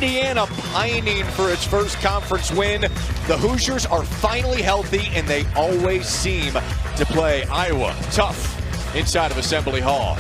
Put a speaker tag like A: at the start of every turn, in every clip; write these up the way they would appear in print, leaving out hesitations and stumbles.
A: Indiana pining for its first conference win. The Hoosiers are finally healthy, and they always seem to play Iowa tough inside of Assembly Hall.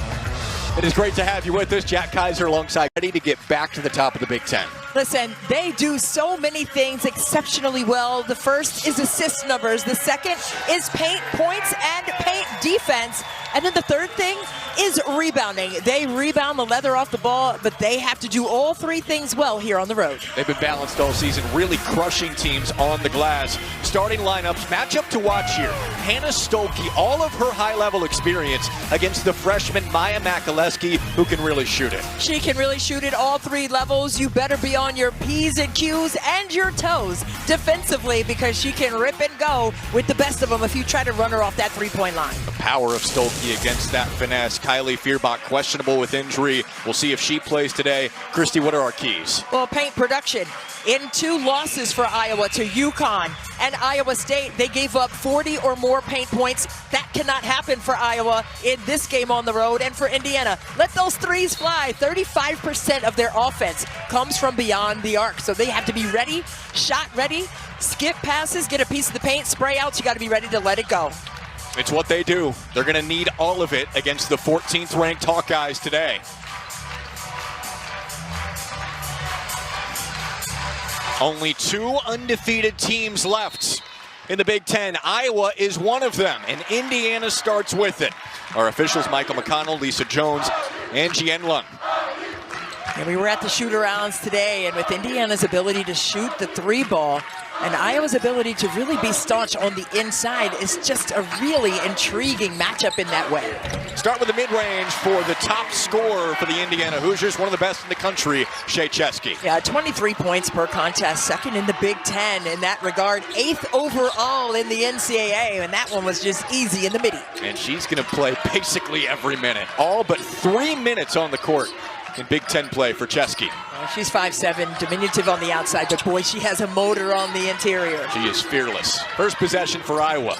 A: It is great to have you with us. Jack Kaiser alongside, ready to get back to the top of the Big Ten.
B: Listen, they do so many things exceptionally well. The first is assist numbers. The second is paint points and paint defense. And then the third thing is rebounding. They rebound the leather off the ball, but they have to do all three things well here on the road.
A: They've been balanced all season, really crushing teams on the glass. Starting lineups, matchup to watch here. Hannah Stuelke, all of her high-level experience against the freshman Maya Makaleski, who can really shoot it.
B: She can really shoot it all three levels. You better be on your P's and Q's and your toes defensively, because she can rip and go with the best of them if you try to run her off that three-point line.
A: The power of Stuelke against that finesse. Kylie Fierbach questionable with injury. We'll see if she plays today. Christy, what are our keys?
B: Well, paint production. In 2 losses for Iowa to UConn and Iowa State, they gave up 40 or more paint points. That cannot happen for Iowa in this game on the road. And for Indiana, let those threes fly. 35% of their offense comes from beyond the arc. So they have to be ready, shot ready, skip passes, get a piece of the paint, spray outs. You got to be ready to let it go.
A: It's what they do. They're going to need all of it against the 14th ranked Hawkeyes today. Only 2 undefeated teams left in the Big Ten. Iowa is one of them, and Indiana starts with it. Our officials, Michael McConnell, Lisa Jones, Angie Enlund.
B: And we were at the shoot-arounds today, and with Indiana's ability to shoot the 3-ball and Iowa's ability to really be staunch on the inside is just a really intriguing matchup in that way.
A: Start with the mid-range for the top scorer for the Indiana Hoosiers, one of the best in the country, Shea Chesky.
B: Yeah, 23 points per contest, second in the Big Ten in that regard, 8th overall in the NCAA, and that one was just easy in the midi.
A: And she's going to play basically every minute, all but 3 minutes on the court in Big Ten play for Chesky.
B: She's 5'7", diminutive on the outside, but boy, she has a motor on the interior.
A: She is fearless. First possession for Iowa.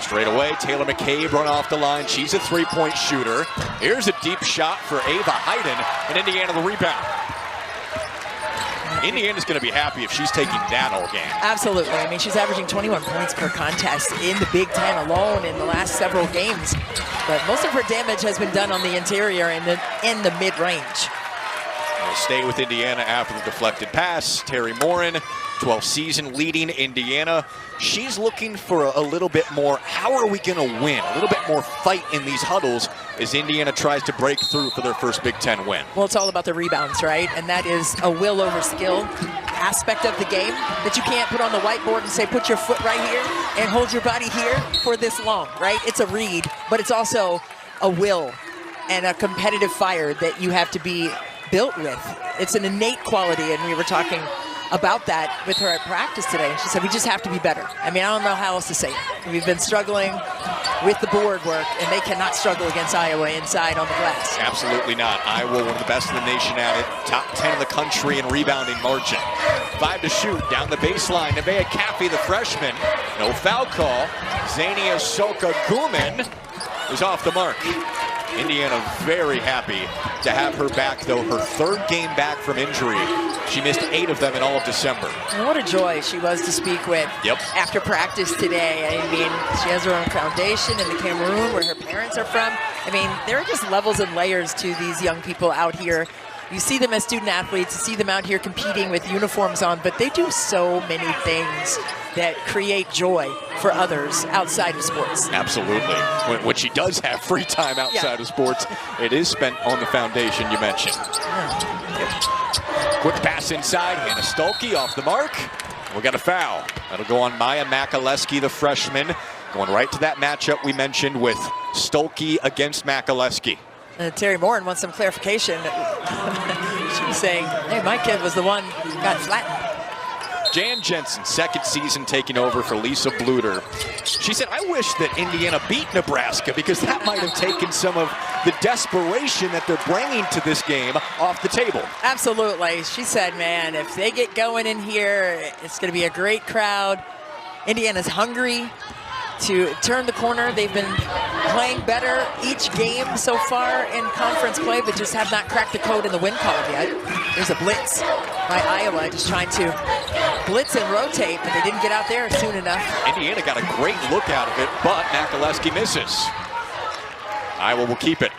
A: Straight away, Taylor McCabe run off the line. She's a three-point shooter. Here's a deep shot for Ava Hayden, and Indiana the rebound. Indiana's going to be happy if she's taking that all game.
B: Absolutely. I mean, she's averaging 21 points per contest in the Big Ten alone in the last several games. But most of her damage has been done on the interior and in the mid-range.
A: We'll stay with Indiana after the deflected pass. Terry Morin, 12th season leading Indiana. She's looking for a little bit more, how are we going to win? A little bit more fight in these huddles as Indiana tries to break through for their first Big Ten win.
B: Well, it's all about the rebounds, right? And that is a will over skill aspect of the game that you can't put on the whiteboard and say, put your foot right here and hold your body here for this long, right? It's a read, but it's also a will and a competitive fire that you have to be built with. It's an innate quality, and we were talking about that with her at practice today. She said, we just have to be better. I mean, I don't know how else to say it. We've been struggling with the board work, and they cannot struggle against Iowa inside on the glass.
A: Absolutely not. Iowa, one of the best in the nation at it. Top 10 in the country in rebounding margin. 5 to shoot down the baseline. Nevaeh Caffey, the freshman. No foul call. Zania Soka Guman is off the mark. Indiana very happy to have her back, though. Her 3rd game back from injury. She missed 8 of them in all of December.
B: And what a joy she was to speak with after practice today. I mean, she has her own foundation in the Cameroon where her parents are from. I mean, there are just levels and layers to these young people out here. You see them as student athletes, you see them out here competing with uniforms on, but they do so many things that create joy for others outside of sports.
A: Absolutely. When she does have free time outside of sports, it is spent on the foundation you mentioned. Quick pass inside, Hannah Stuelke off the mark. We got a foul. That'll go on Maya Makaleski, the freshman, going right to that matchup we mentioned with Stuelke against Makaleski.
B: Terry Morin wants some clarification. She was saying, hey, my kid was the one who got flattened.
A: Jan Jensen, 2nd season taking over for Lisa Bluter. She said, I wish that Indiana beat Nebraska because that might have taken some of the desperation that they're bringing to this game off the table.
B: Absolutely. She said, man, if they get going in here, it's going to be a great crowd. Indiana's hungry. to turn the corner. They've been playing better each game so far in conference play, but just have not cracked the code in the win column yet. There's a blitz by Iowa, just trying to blitz and rotate, but they didn't get out there soon enough.
A: Indiana got a great look out of it, but Makaleski misses. Iowa will keep it.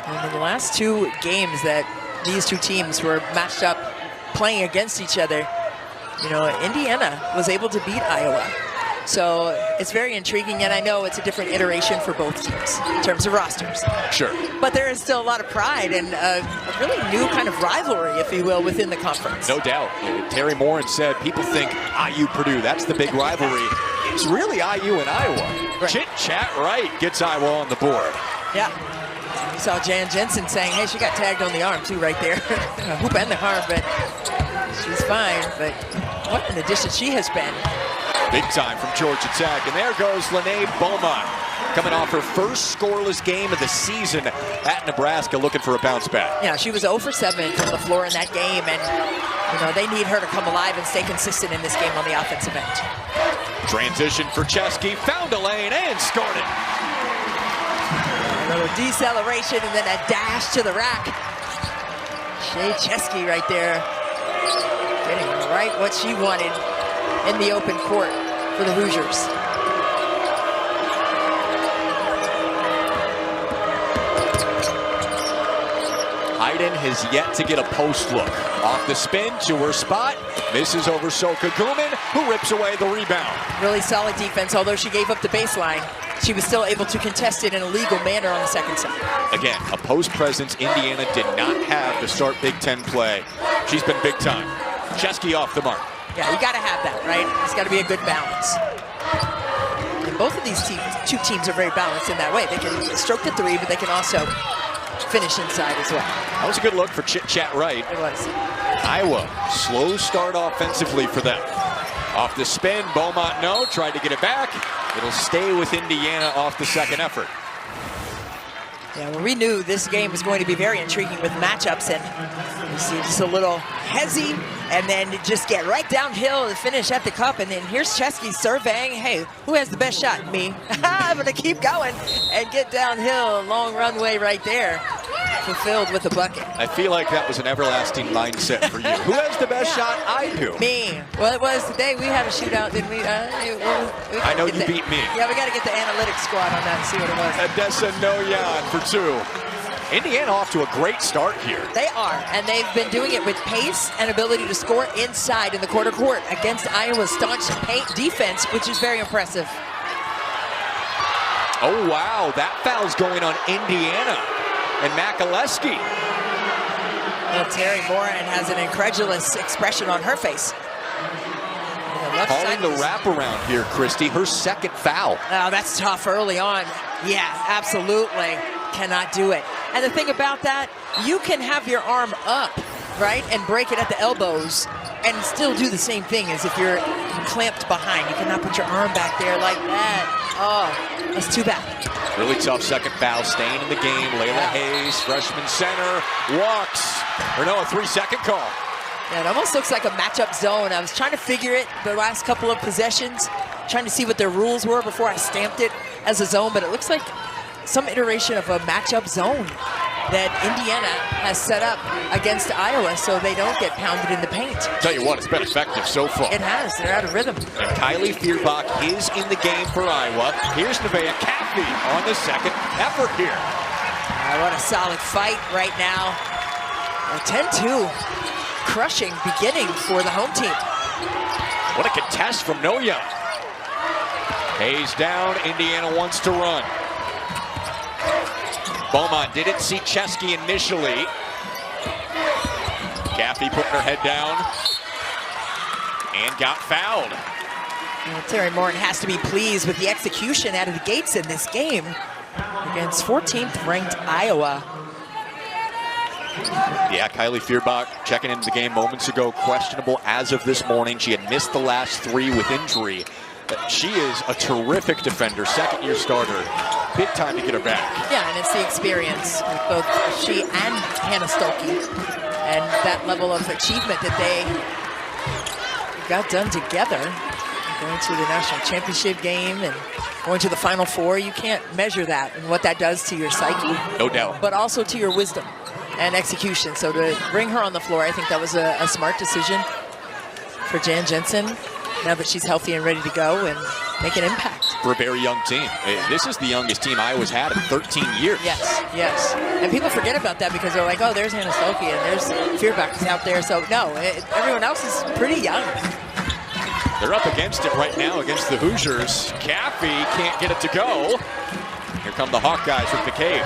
B: And in the last 2 games that these 2 teams were matched up playing against each other, you know, Indiana was able to beat Iowa. So it's very intriguing, and I know it's a different iteration for both teams in terms of rosters.
A: Sure.
B: But there is still a lot of pride and a really new kind of rivalry, if you will, within the conference.
A: No doubt. Terry Morin said people think IU-Purdue, that's the big rivalry. It's really IU and Iowa.
B: Right.
A: Chit Chat Wright gets Iowa on the board.
B: Yeah. You saw Jan Jensen saying, hey, she got tagged on the arm too right there. Hoop and the arm, but she's fine. But what an addition she has been.
A: Big time from Georgia Tech. And there goes Lene Beaumont, coming off her first scoreless game of the season at Nebraska, looking for a bounce back.
B: Yeah, she was 0 for 7 from the floor in that game, and you know they need her to come alive and stay consistent in this game on the offensive end.
A: Transition for Chesky, found a lane and scored it.
B: A little deceleration and then a dash to the rack. Shea Chesky right there, getting right what she wanted in the open court for the Hoosiers.
A: Hayden has yet to get a post look. Off the spin to her spot, misses over Soka Guman, who rips away the rebound.
B: Really solid defense, although she gave up the baseline. She was still able to contest it in a legal manner on the second side.
A: Again, a post presence Indiana did not have to start Big Ten play. She's been big time. Chesky off the mark.
B: Yeah, you got to have that, right? It's got to be a good balance. And both of these teams, 2 teams are very balanced in that way. They can stroke the 3, but they can also finish inside as well.
A: That was a good look for Chit Chat Wright.
B: It was.
A: Iowa, slow start offensively for them. Off the spin, Beaumont no, tried to get it back. It'll stay with Indiana off the second effort.
B: Yeah, well, we knew this game was going to be very intriguing with matchups, and you see just a little hezzy, and then just get right downhill to finish at the cup, and then here's Chesky surveying, hey, who has the best shot? Me. I'm gonna keep going and get downhill, long runway right there, fulfilled with a bucket.
A: I feel like that was an everlasting mindset for you. Who has the best shot? I do.
B: Me. Well, it was today. We had a shootout, didn't we?
A: I know you beat me.
B: Yeah, we got to get the analytics squad on that and see what it was.
A: Odessa Noyan for 2. Indiana off to a great start here.
B: They are, and they've been doing it with pace and ability to score inside in the quarter court against Iowa's staunch paint defense, which is very impressive.
A: Oh, wow. That foul's going on Indiana and Makaleski.
B: Well, Terry Morin has an incredulous expression on her face.
A: Calling the wraparound here, Christy. Her second foul.
B: Oh, that's tough early on. Yeah, absolutely. Cannot do it. And the thing about that, you can have your arm up, right, and break it at the elbows and still do the same thing as if you're clamped behind. You cannot put your arm back there like that. Oh, that's too bad.
A: Really tough second foul, staying in the game. Layla Hayes, freshman center, walks. Or no, a 3-second call.
B: Yeah, it almost looks like a matchup zone. I was trying to figure it the last couple of possessions, trying to see what their rules were before I stamped it as a zone, but it looks like some iteration of a matchup zone that Indiana has set up against Iowa so they don't get pounded in the paint.
A: Tell you what, it's been effective so far.
B: It has. They're out of rhythm.
A: And Kylie Fierbach is in the game for Iowa. Here's Nevaeh Caffey on the second effort here.
B: What a solid fight right now. A 10-2 crushing beginning for the home team.
A: What a contest from Noyan. Hayes down. Indiana wants to run. Beaumont didn't see Chesky initially. Caffey putting her head down and got fouled.
B: Well, Terry Morin has to be pleased with the execution out of the gates in this game against 14th ranked Iowa.
A: Yeah, Kylie Fierbach checking into the game moments ago, questionable as of this morning. She had missed the last 3 with injury. She is a terrific defender, second-year starter. Big time to get her back.
B: Yeah, and it's the experience with both she and Hannah Stuelke, and that level of achievement that they got done together. Going to the national championship game and going to the Final Four, you can't measure that and what that does to your psyche.
A: No doubt.
B: But also to your wisdom and execution. So to bring her on the floor, I think that was a smart decision for Jan Jensen, now that she's healthy and ready to go and make an impact.
A: For a very young team. This is the youngest team Iowa's had in 13 years.
B: Yes, yes. And people forget about that because they're like, oh, there's Hannah Stuelke and there's Feuerbach out there. So no, everyone else is pretty young.
A: They're up against it right now against the Hoosiers. Caffey can't get it to go. Here come the Hawkeyes with McCabe.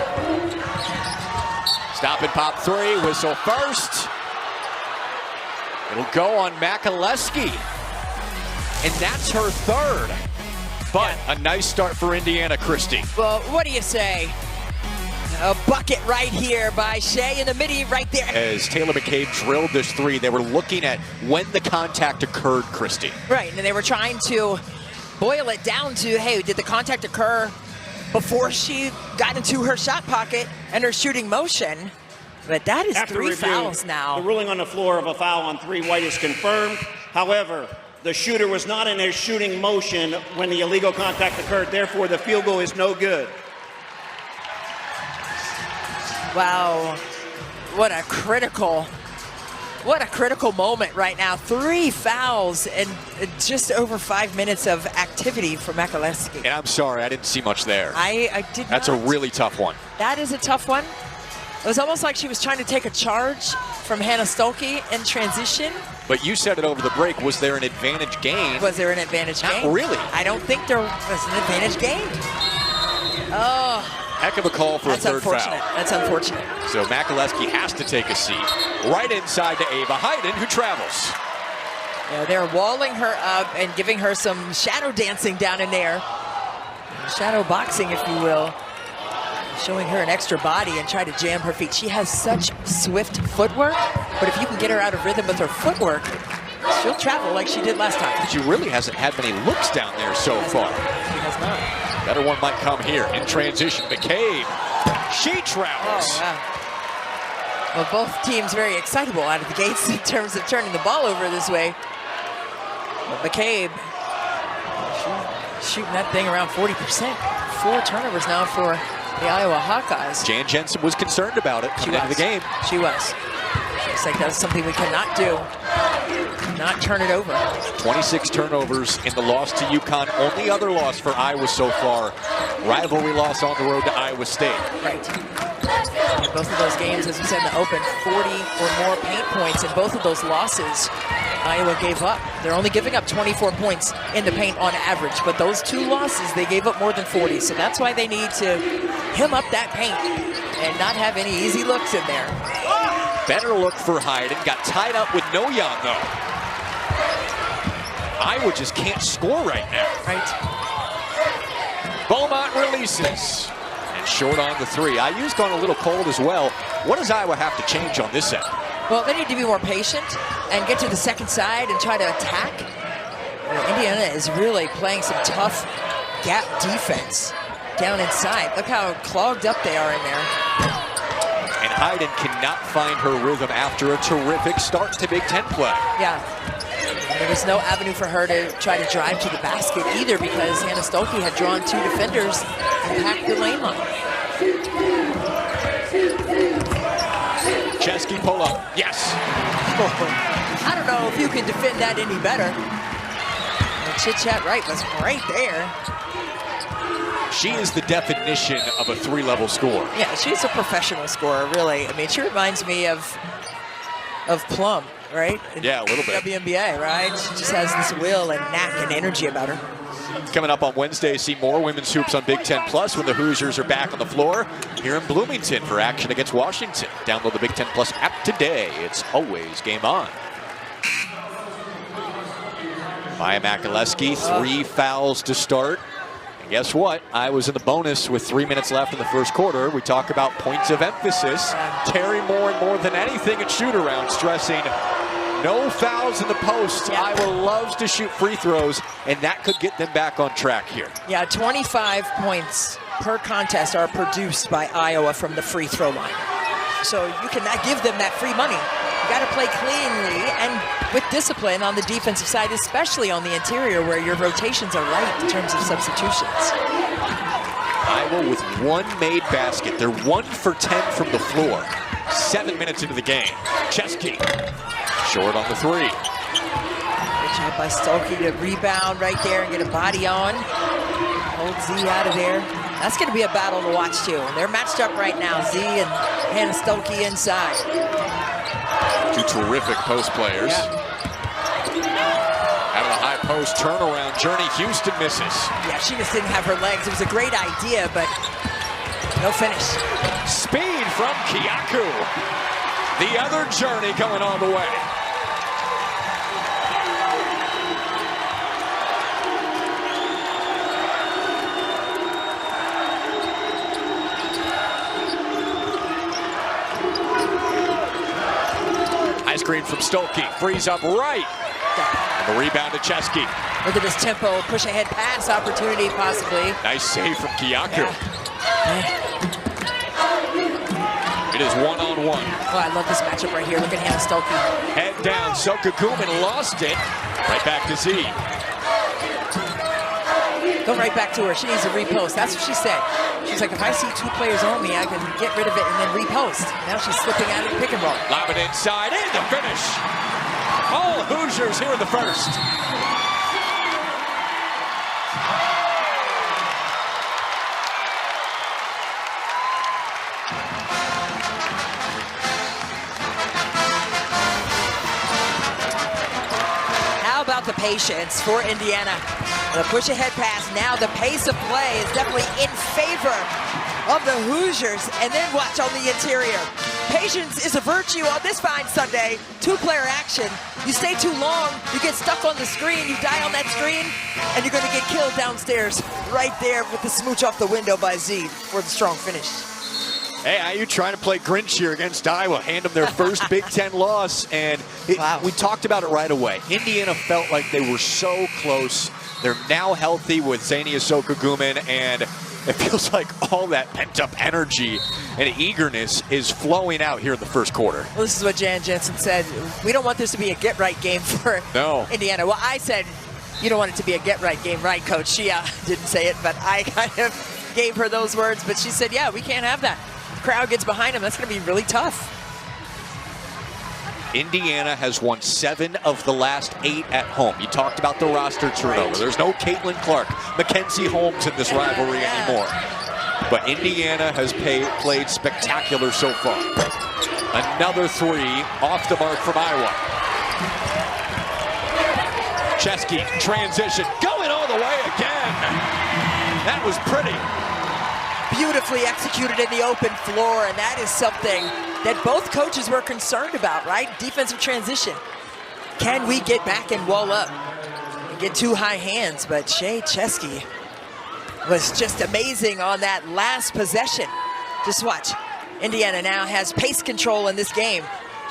A: Stop and pop three, whistle first. It'll go on Makaleski. And that's her third. But a nice start for Indiana, Christie.
B: Well, what do you say? A bucket right here by Shea in the midi right there.
A: As Taylor McCabe drilled this three, they were looking at when the contact occurred, Christie.
B: Right, and they were trying to boil it down to, hey, did the contact occur before she got into her shot pocket and her shooting motion? But that is
C: After
B: three
C: review,
B: fouls now.
C: The ruling on the floor of a foul on 3 White is confirmed. However, the shooter was not in a shooting motion when the illegal contact occurred. Therefore, the field goal is no good.
B: Wow, what a critical moment right now. 3 fouls and just over 5 minutes of activity for Makaleski.
A: And I'm sorry, I didn't see much there.
B: I did not.
A: That's a really tough one.
B: That is a tough one. It was almost like she was trying to take a charge from Hannah Stuelke in transition.
A: But you said it over the break. Was there an advantage game?
B: Was there an advantage game?
A: Not really.
B: I don't think there was an advantage game. Oh.
A: Heck of a call for a third foul.
B: That's unfortunate.
A: So Makaleski has to take a seat. Right inside to Ava Hayden, who travels.
B: Yeah, they're walling her up and giving her some shadow dancing down in there. Shadow boxing, if you will. Showing her an extra body and try to jam her feet. She has such swift footwork, but if you can get her out of rhythm with her footwork, she'll travel like she did last time.
A: She really hasn't had many looks down there so far.
B: She has not.
A: Better one might come here. In transition, McCabe. She travels.
B: Oh, wow. Well, both teams very excitable out of the gates in terms of turning the ball over this way. But McCabe, she's shooting that thing around 40%. 4 turnovers now for the Iowa Hawkeyes.
A: Jan Jensen was concerned about it coming into the game.
B: She was. It's like that's something we cannot do. Not turn it over.
A: 26 turnovers in the loss to UConn. Only other loss for Iowa so far. Rivalry loss on the road to Iowa State.
B: Right. In both of those games, as we said in the open, 40 or more paint points. In both of those losses, Iowa gave up. They're only giving up 24 points in the paint on average. But those 2 losses, they gave up more than 40. So that's why they need to hem up that paint and not have any easy looks in there.
A: Better look for Hayden. Got tied up with Noyan, though. Iowa just can't score right now.
B: Right.
A: Beaumont releases. And short on the 3. IU's gone a little cold as well. What does Iowa have to change on this end?
B: Well, they need to be more patient and get to the second side and try to attack. Indiana is really playing some tough gap defense down inside. Look how clogged up they are in there.
A: And Hayden cannot find her rhythm after a terrific start to Big Ten play.
B: Yeah. And there was no avenue for her to try to drive to the basket either because Hannah Stuelke had drawn 2 defenders and packed the lane line.
A: Chesky pull up. Yes.
B: I don't know if you can defend that any better. And Chit-Chat Wright was right there.
A: She is the definition of a 3-level scorer.
B: Yeah, she's a professional scorer, really. I mean, she reminds me of Plum, right?
A: Yeah, a little bit.
B: WNBA, right? She just has this will and knack and energy about her.
A: Coming up on Wednesday, see more women's hoops on Big Ten Plus when the Hoosiers are back on the floor here in Bloomington for action against Washington. Download the Big Ten Plus app today. It's always game on. Maya Makaleski, 3 fouls to start. And guess what? I was in the bonus with 3 minutes left in the first quarter. We talk about points of emphasis. Terry Moore, more than anything at shoot-around, stressing no fouls in the post.
B: Yeah.
A: Iowa loves to shoot free throws, and that could get them back on track here.
B: Yeah, 25 points per contest are produced by Iowa from the free throw line. So you cannot give them that free money. You got to play cleanly and with discipline on the defensive side, especially on the interior where your rotations are light in terms of substitutions.
A: Iowa with one made basket. They're 1 for 10 from the floor. 7 minutes into the game. Chesky short on the three.
B: Good job by Stuelke to rebound right there and get a body on. Hold Z out of there. That's going to be a battle to watch too. And they're matched up right now. Z and Hannah Stuelke inside.
A: Two terrific post players.
B: Yeah.
A: Out of the high post turnaround, Journey Houston misses.
B: Yeah, she just didn't have her legs. It was a great idea, but no finish.
A: Speed from Kyaku. The other Journey coming all the way. High screen from Stuelke. Frees up right. And the rebound to Chesky.
B: Look at this tempo, push ahead pass opportunity possibly.
A: Nice save from Kyaku.
B: Yeah.
A: It is 1-on-1.
B: Oh, I love this matchup right here. Look at Hannah Stuelke.
A: Head down, Soka Guman lost it. Right back to Z.
B: Go right back to her. She needs a repost. That's what she said. She's like, if I see two players on me, I can get rid of it and then repost. Now she's slipping out of the pick and roll.
A: Lob it inside, and the finish. All Hoosiers here in the first.
B: How about the patience for Indiana? The push ahead pass. Now the pace of play is definitely in favor of the Hoosiers. And then watch on the interior. Patience is a virtue on this fine Sunday. Two-player action. You stay too long, you get stuck on the screen, you die on that screen, and you're going to get killed downstairs right there with the smooch off the window by Z for the strong finish.
A: Hey, IU trying to play Grinch here against Iowa, hand them their first Big Ten loss, and we talked about it right away. Indiana felt like they were so close. They're now healthy with Zania Soka Guman, and it feels like all that pent-up energy and eagerness is flowing out here in the first quarter.
B: Well, this is what Jan Jensen said. We don't want this to be a get-right game for Indiana. Well, I said you don't want it to be a get-right game, right, Coach? She didn't say it, but I kind of gave her those words. But she said, yeah, we can't have that. The crowd gets behind them. That's going to be really tough.
A: Indiana has won 7 of the last 8 at home. You talked about the roster turnover. There's no Caitlin Clark, Mackenzie Holmes in this rivalry anymore. But Indiana has played spectacular so far. Another 3 off the mark from Iowa. Chesky, transition, going all the way again. That was pretty.
B: Beautifully executed in the open floor, and that is something that both coaches were concerned about, right? Defensive transition. Can we get back and wall up and get 2 high hands? But Shea Chesky was just amazing on that last possession. Just watch. Indiana now has pace control in this game.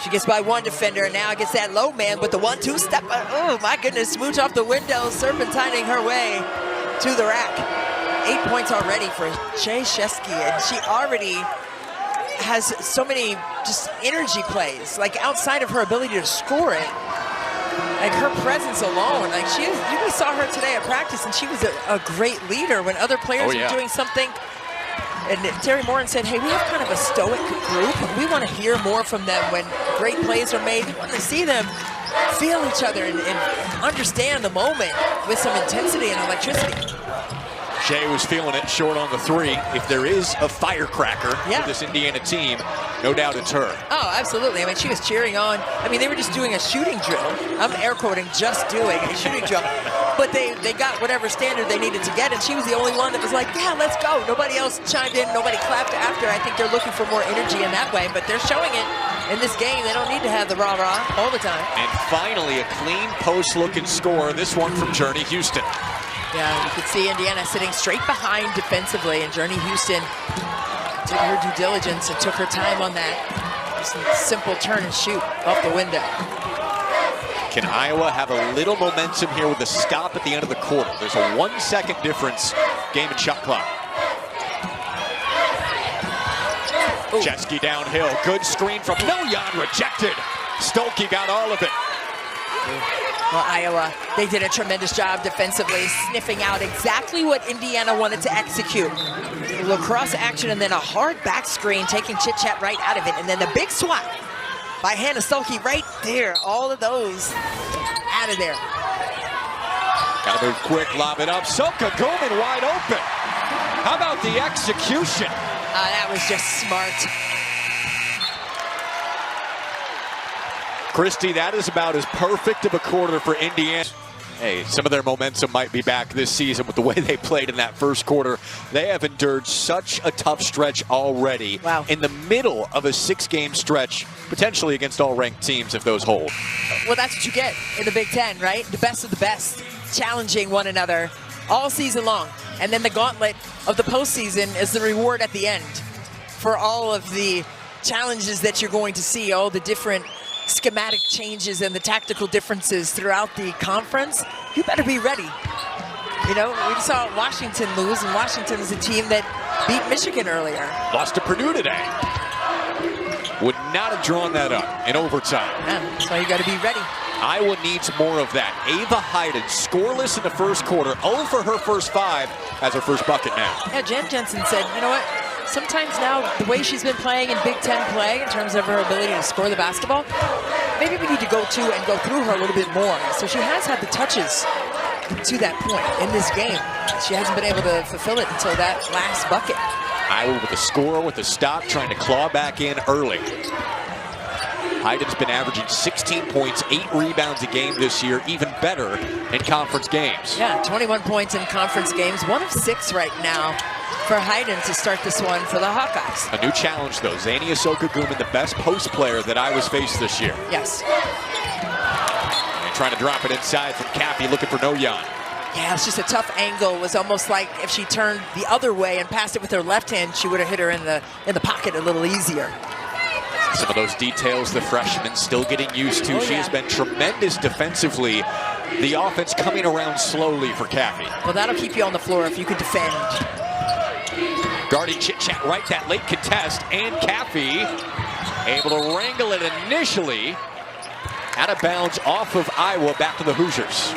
B: She gets by 1 defender, and now gets that low man with the 1-2 step. Oh my goodness, smooch off the window, serpentining her way to the rack. 8 points already for Shea Chesky, and she already has so many just energy plays, like outside of her ability to score it. Like her presence alone, like we saw her today at practice, and she was a great leader when other players were doing something. And Terry Morin said, hey, we have kind of a stoic group. We want to hear more from them when great plays are made. We want to see them feel each other and understand the moment with some intensity and electricity.
A: Shea was feeling it short on the 3. If there is a firecracker for this Indiana team, no doubt it's her.
B: Oh, absolutely. I mean, she was cheering on. I mean, they were just doing a shooting drill. I'm air quoting, just doing a shooting drill. But they got whatever standard they needed to get, and she was the only one that was like, yeah, let's go. Nobody else chimed in. Nobody clapped after. I think they're looking for more energy in that way, but they're showing it in this game. They don't need to have the rah-rah all the time.
A: And finally, a clean post-looking score. This one from Journey Houston.
B: Yeah, you could see Indiana sitting straight behind defensively, and Journey Houston did her due diligence and took her time on that. Just a simple turn and shoot off the window.
A: Can Iowa have a little momentum here with a stop at the end of the quarter? There's a 1-second difference, game and shot clock. Chesky downhill, good screen from Miljan, rejected. Stolke got all of it.
B: Well, Iowa, they did a tremendous job defensively, sniffing out exactly what Indiana wanted to execute. Lacrosse action and then a hard back screen, taking Chit Chat right out of it. And then the big swat by Hannah Stolke right there. All of those out of there.
A: Gotta move quick, lob it up. Soka Guman wide open. How about the execution?
B: That was just smart.
A: Christy, that is about as perfect of a quarter for Indiana. Hey, some of their momentum might be back this season with the way they played in that first quarter. They have endured such a tough stretch already.
B: Wow.
A: In the middle of a 6-game stretch, potentially against all ranked teams if those hold.
B: Well, that's what you get in the Big Ten, right? The best of the best, challenging one another all season long. And then the gauntlet of the postseason is the reward at the end for all of the challenges that you're going to see, all the different schematic changes and the tactical differences throughout the conference. You better be ready. You know, we saw Washington lose, and Washington is a team that beat Michigan earlier.
A: Lost to Purdue today. Would not have drawn that up in overtime.
B: Yeah, that's why you got to be ready.
A: Iowa needs more of that. Ava Hayden, scoreless in the first quarter, 0 for her first 5, has her first bucket now.
B: Yeah, Jen Jensen said, you know what? Sometimes now, the way she's been playing in Big Ten play, in terms of her ability to score the basketball, maybe we need to go to and go through her a little bit more. So she has had the touches to that point in this game. She hasn't been able to fulfill it until that last bucket.
A: Iowa with a score, with a stop, trying to claw back in early. Hayden's been averaging 16 points, 8 rebounds a game this year, even better in conference games.
B: Yeah, 21 points in conference games, 1 of 6 right now for Hayden to start this one for the Hawkeyes.
A: A new challenge, though. Zania Soka-Guman, the best post player that Iowa's faced this year.
B: Yes.
A: And trying to drop it inside from Cappy, looking for Noyan.
B: Yeah, it's just a tough angle. It was almost like if she turned the other way and passed it with her left hand, she would have hit her in the pocket a little easier.
A: Some of those details the freshman still getting used to. She has been tremendous defensively. The offense coming around slowly for Cappy.
B: Well, that'll keep you on the floor if you can defend.
A: Guarding Chit Chat right, that late contest, and Cappy able to wrangle it initially. Out of bounds off of Iowa, back to the Hoosiers.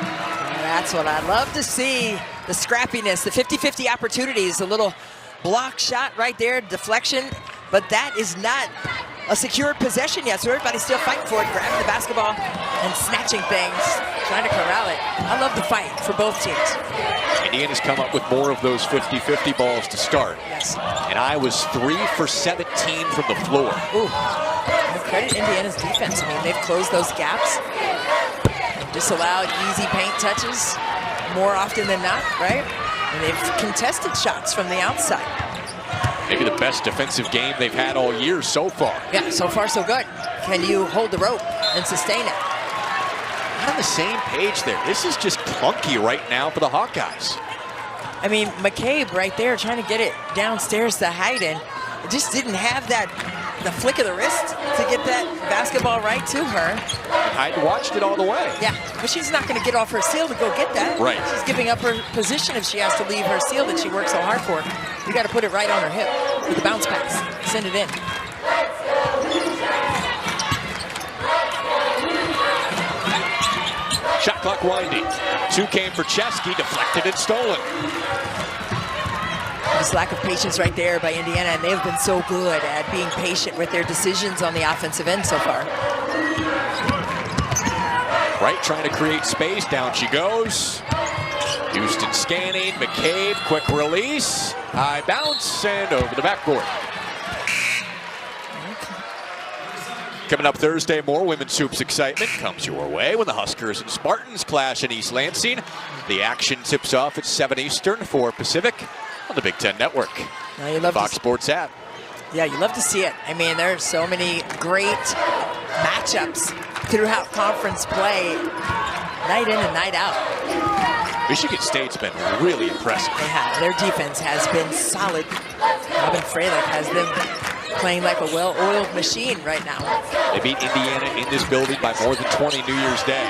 B: That's what I love to see, the scrappiness, the 50-50 opportunities, a little block shot right there, deflection, but that is not a secured possession yet, so everybody's still fighting for it, grabbing the basketball and snatching things, trying to corral it. I love the fight for both teams.
A: Indiana's come up with more of those 50-50 balls to start.
B: Yes.
A: And Iowa's 3 for 17 from the floor.
B: Ooh, credit Indiana's defense. I mean, they've closed those gaps, disallowed easy paint touches more often than not, right? And they've contested shots from the outside.
A: Maybe the best defensive game they've had all year so far.
B: Yeah, so far so good. Can you hold the rope and sustain it?
A: On the same page there. This is just clunky right now for the Hawkeyes.
B: I mean, McCabe right there trying to get it downstairs to Hayden. It just didn't have the flick of the wrist to get that basketball right to her.
A: I watched it all the way.
B: Yeah, but she's not going to get off her seal to go get that.
A: Right.
B: She's giving up her position if she has to leave her seal that she worked so hard for. You got to put it right on her hip with the bounce pass. Send it in.
A: Shot clock winding. 2 came for Chesky, deflected and stolen.
B: This lack of patience right there by Indiana, and they've been so good at being patient with their decisions on the offensive end so far.
A: Right, trying to create space. Down she goes. Houston scanning. McCabe, quick release. High bounce and over the backboard. Coming up Thursday, more women's hoops excitement comes your way when the Huskers and Spartans clash in East Lansing. The action tips off at 7 Eastern, 4 Pacific on the Big Ten Network.
B: Now you love
A: Fox Sports app.
B: Yeah, you love to see it. I mean, there are so many great matchups throughout conference play, night in and night out.
A: Michigan State's been really impressive.
B: They have. Their defense has been solid. Robin Freilich has them playing like a well-oiled machine right now.
A: They beat Indiana in this building by more than 20 New Year's Day.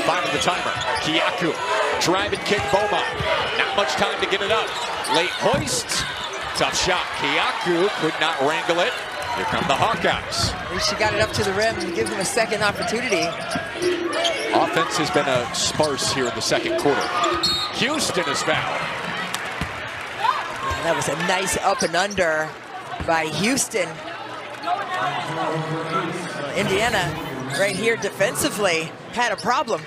A: 5 on the timer. Kiaku, drive and kick Beaumont. Not much time to get it up. Late hoist, Tough shot. Kiyako could not wrangle it. Here come the Hawkeyes.
B: At least she got it up to the rim and gives him a second opportunity.
A: Offense has been sparse here in the second quarter. Houston is fouled.
B: That was a nice up and under by Houston. Indiana right here defensively had a problem.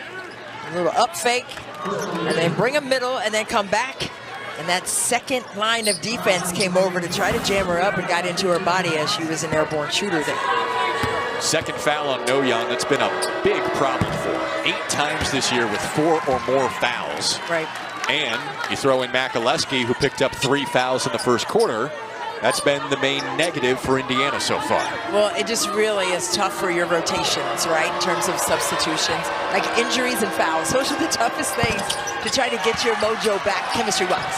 B: A little up fake, and then bring a middle, and then come back. And that second line of defense came over to try to jam her up and got into her body as she was an airborne shooter there.
A: Second foul on Noyan. That's been a big problem for her. 8 times this year with 4 or more fouls.
B: Right.
A: And you throw in Makaleski, who picked up 3 fouls in the first quarter. That's been the main negative for Indiana so far.
B: Well, it just really is tough for your rotations, right, in terms of substitutions. Like injuries and fouls, those are the toughest things to try to get your mojo back chemistry-wise.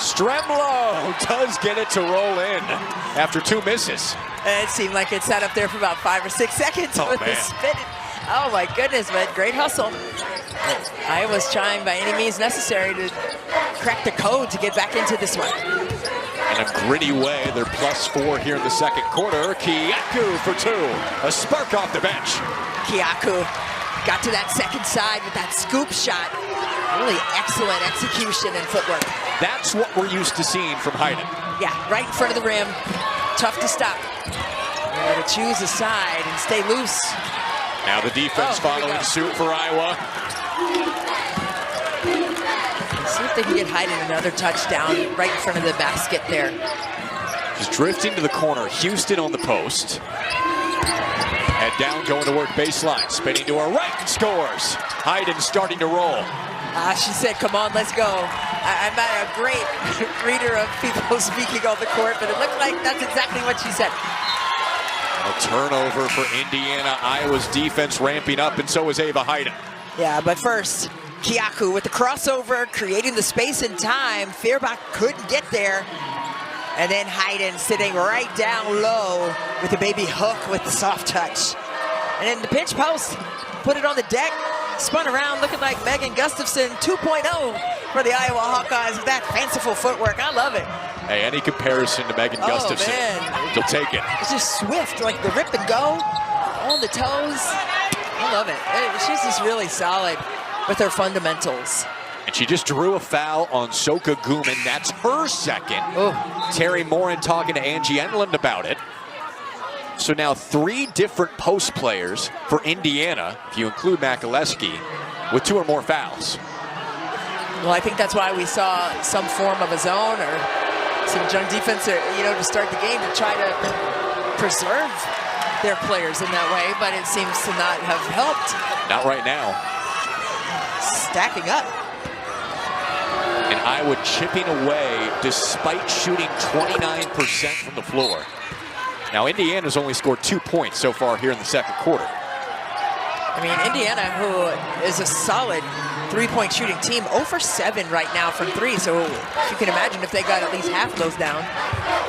A: Stremlo does get it to roll in after 2 misses.
B: It seemed like it sat up there for about 5 or 6 seconds with the spin. Oh, my goodness, but great hustle. Iowa's trying by any means necessary to crack the code to get back into this one.
A: In a gritty way, they're +4 here in the second quarter. Kiyako for 2. A spark off the bench.
B: Kiyako got to that second side with that scoop shot. Really excellent execution and footwork.
A: That's what we're used to seeing from Hayden.
B: Yeah, right in front of the rim. Tough to stop. You got to choose a side and stay loose.
A: Now the defense following suit for Iowa.
B: See if they can get Hayden another touchdown right in front of the basket there.
A: Just drifting to the corner. Houston on the post. Head down, going to work baseline. Spinning to her right and scores. Hayden starting to roll.
B: She said, come on, let's go. I'm not a great reader of people speaking on the court, but it looked like that's exactly what she said.
A: A turnover for Indiana. Iowa's defense ramping up, and so is Ava Hayden.
B: Yeah, but first, Kiyako with the crossover, creating the space and time. Fehrbach couldn't get there. And then Hayden sitting right down low with the baby hook with the soft touch. And then the pinch post, put it on the deck, spun around looking like Megan Gustafson 2.0 for the Iowa Hawkeyes with that fanciful footwork. I love it.
A: Hey, any comparison to Megan Gustafson, you'll take it.
B: It's just swift, like the rip and go, on the toes. I love it. She's just really solid with her fundamentals.
A: And she just drew a foul on Soka Guman. That's her second.
B: Oh.
A: Terry Morin talking to Angie Enland about it. So now 3 different post players for Indiana, if you include Makaleski, with 2 or more fouls.
B: Well, I think that's why we saw some form of a zone or some junk defense, to start the game to try to preserve their players in that way, but it seems to not have helped.
A: Not right now.
B: Stacking up.
A: And Iowa chipping away despite shooting 29% from the floor. Now, Indiana's only scored 2 points so far here in the second quarter.
B: I mean, Indiana, who is a solid 3-point shooting team, 0 for 7 right now from 3. So you can imagine if they got at least half of those down,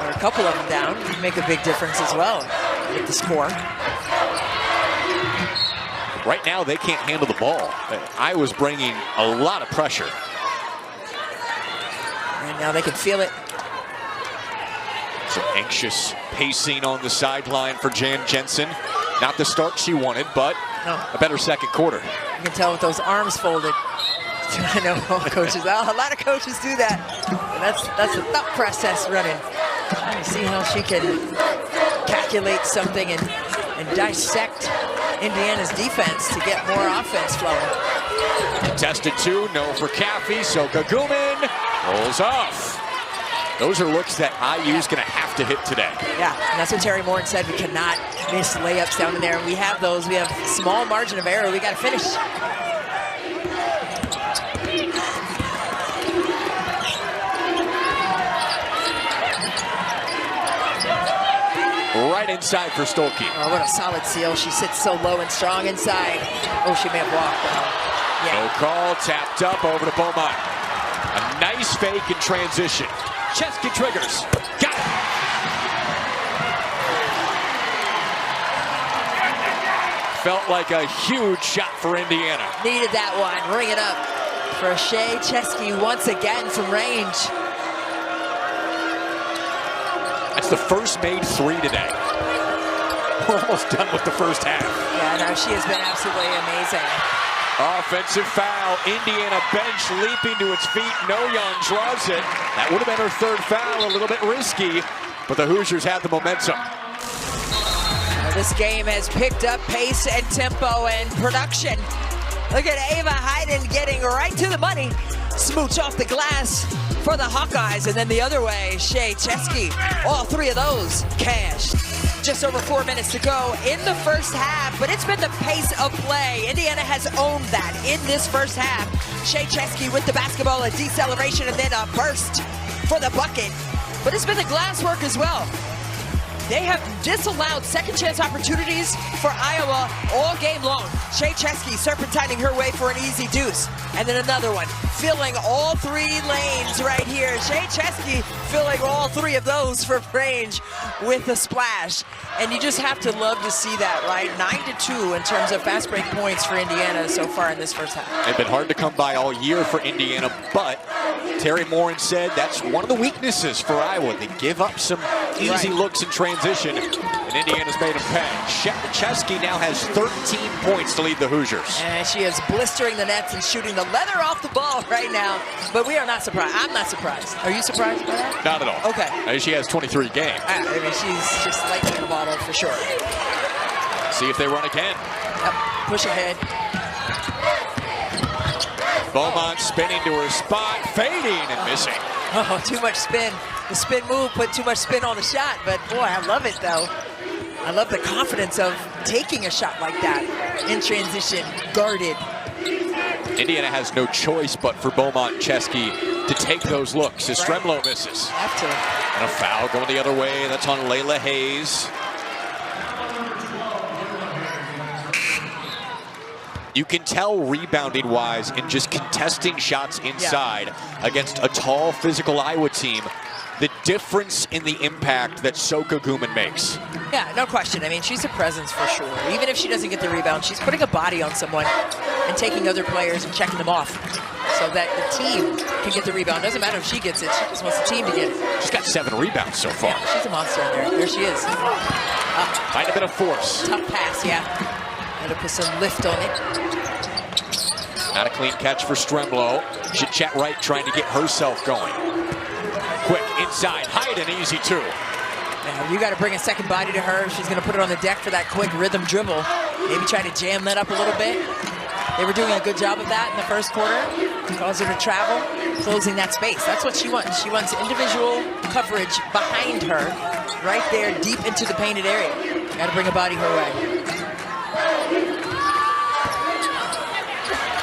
B: or a couple of them down, it'd make a big difference as well with the score.
A: Right now, they can't handle the ball. Iowa's bringing a lot of pressure.
B: And now they can feel it.
A: Some anxious pacing on the sideline for Jan Jensen. Not the start she wanted, but a better second quarter.
B: You can tell with those arms folded. I know coaches, a lot of coaches do that. And that's the thought process running. Trying to see how she can calculate something and dissect Indiana's defense to get more offense flowing.
A: Contested 2, no for Caffey. Soka Guman rolls off. Those are looks that IU's going to have to hit today.
B: Yeah, and that's what Terry Morin said. We cannot miss layups down in there. We have those. We have small margin of error. We got to finish.
A: Right inside for Stolke.
B: Oh, what a solid seal. She sits so low and strong inside. Oh, she may have walked down. Yeah.
A: No call, tapped up over to Beaumont. A nice fake in transition. Chesky triggers. Got it. Felt like a huge shot for Indiana.
B: Needed that one. Ring it up for Shea Chesky once again from range.
A: That's the first made three today. We're almost done with the first half.
B: Yeah, no, she has been absolutely amazing.
A: Offensive foul. Indiana bench leaping to its feet. No-Young draws it. That would have been her third foul. A little bit risky, but the Hoosiers have the momentum.
B: This game has picked up pace and tempo and production. Look at Ava Hayden getting right to the money. Smooch off the glass for the Hawkeyes. And then the other way, Shea Chesky. All three of those cashed. Just over 4 minutes to go in the first half, but it's been the pace of play. Indiana has owned that in this first half. Shea Chesky with the basketball, a deceleration, and then a burst for the bucket. But it's been the glass work as well. They have disallowed second chance opportunities for Iowa all game long. Shea Chesky serpentining her way for an easy deuce. And then another one, filling all three lanes right here. Shea Chesky filling all three of those for range with a splash. And you just have to love to see that, right? 9-2 in terms of fast break points for Indiana so far in this first half.
A: They've been hard to come by all year for Indiana, but Terry Morin said that's one of the weaknesses for Iowa. They give up some easy looks in transition, and Indiana's made them pay. Chesky now has 13 points to lead the Hoosiers.
B: And she is blistering the nets and shooting the leather off the ball right now. But we are not surprised. I'm not surprised. Are you surprised by that?
A: Not at all.
B: Okay.
A: She has 23 games.
B: I mean, she's just lightning in the bottle for sure.
A: See if they run again.
B: Yep. Push ahead.
A: Beaumont spinning to her spot, fading and missing.
B: Oh, too much spin. The spin move put too much spin on the shot, but boy, I love it though. I love the confidence of taking a shot like that in transition, guarded.
A: Indiana has no choice but for Beaumont and Chesky to take those looks as Stremlo misses.
B: Have to.
A: And a foul going the other way. That's on Layla Hayes. You can tell rebounding-wise and just contesting shots inside against a tall, physical Iowa team, the difference in the impact that Soka Guman makes.
B: Yeah, no question. I mean, she's a presence for sure. Even if she doesn't get the rebound, she's putting a body on someone and taking other players and checking them off so that the team can get the rebound. Doesn't matter if she gets it. She just wants the team to get it.
A: She's got 7 rebounds so far.
B: Yeah, she's a monster in there. There she is.
A: Might have been a force.
B: Tough pass, yeah. Had to put some lift on it.
A: Not a clean catch for Stremlo. Chat Wright trying to get herself going. Quick inside, Hayden, easy two.
B: Now, you got to bring a second body to her. She's going to put it on the deck for that quick rhythm dribble. Maybe try to jam that up a little bit. They were doing a good job of that in the first quarter. Cause her to travel, closing that space. That's what she wants. She wants individual coverage behind her, right there, deep into the painted area. Got to bring a body her way.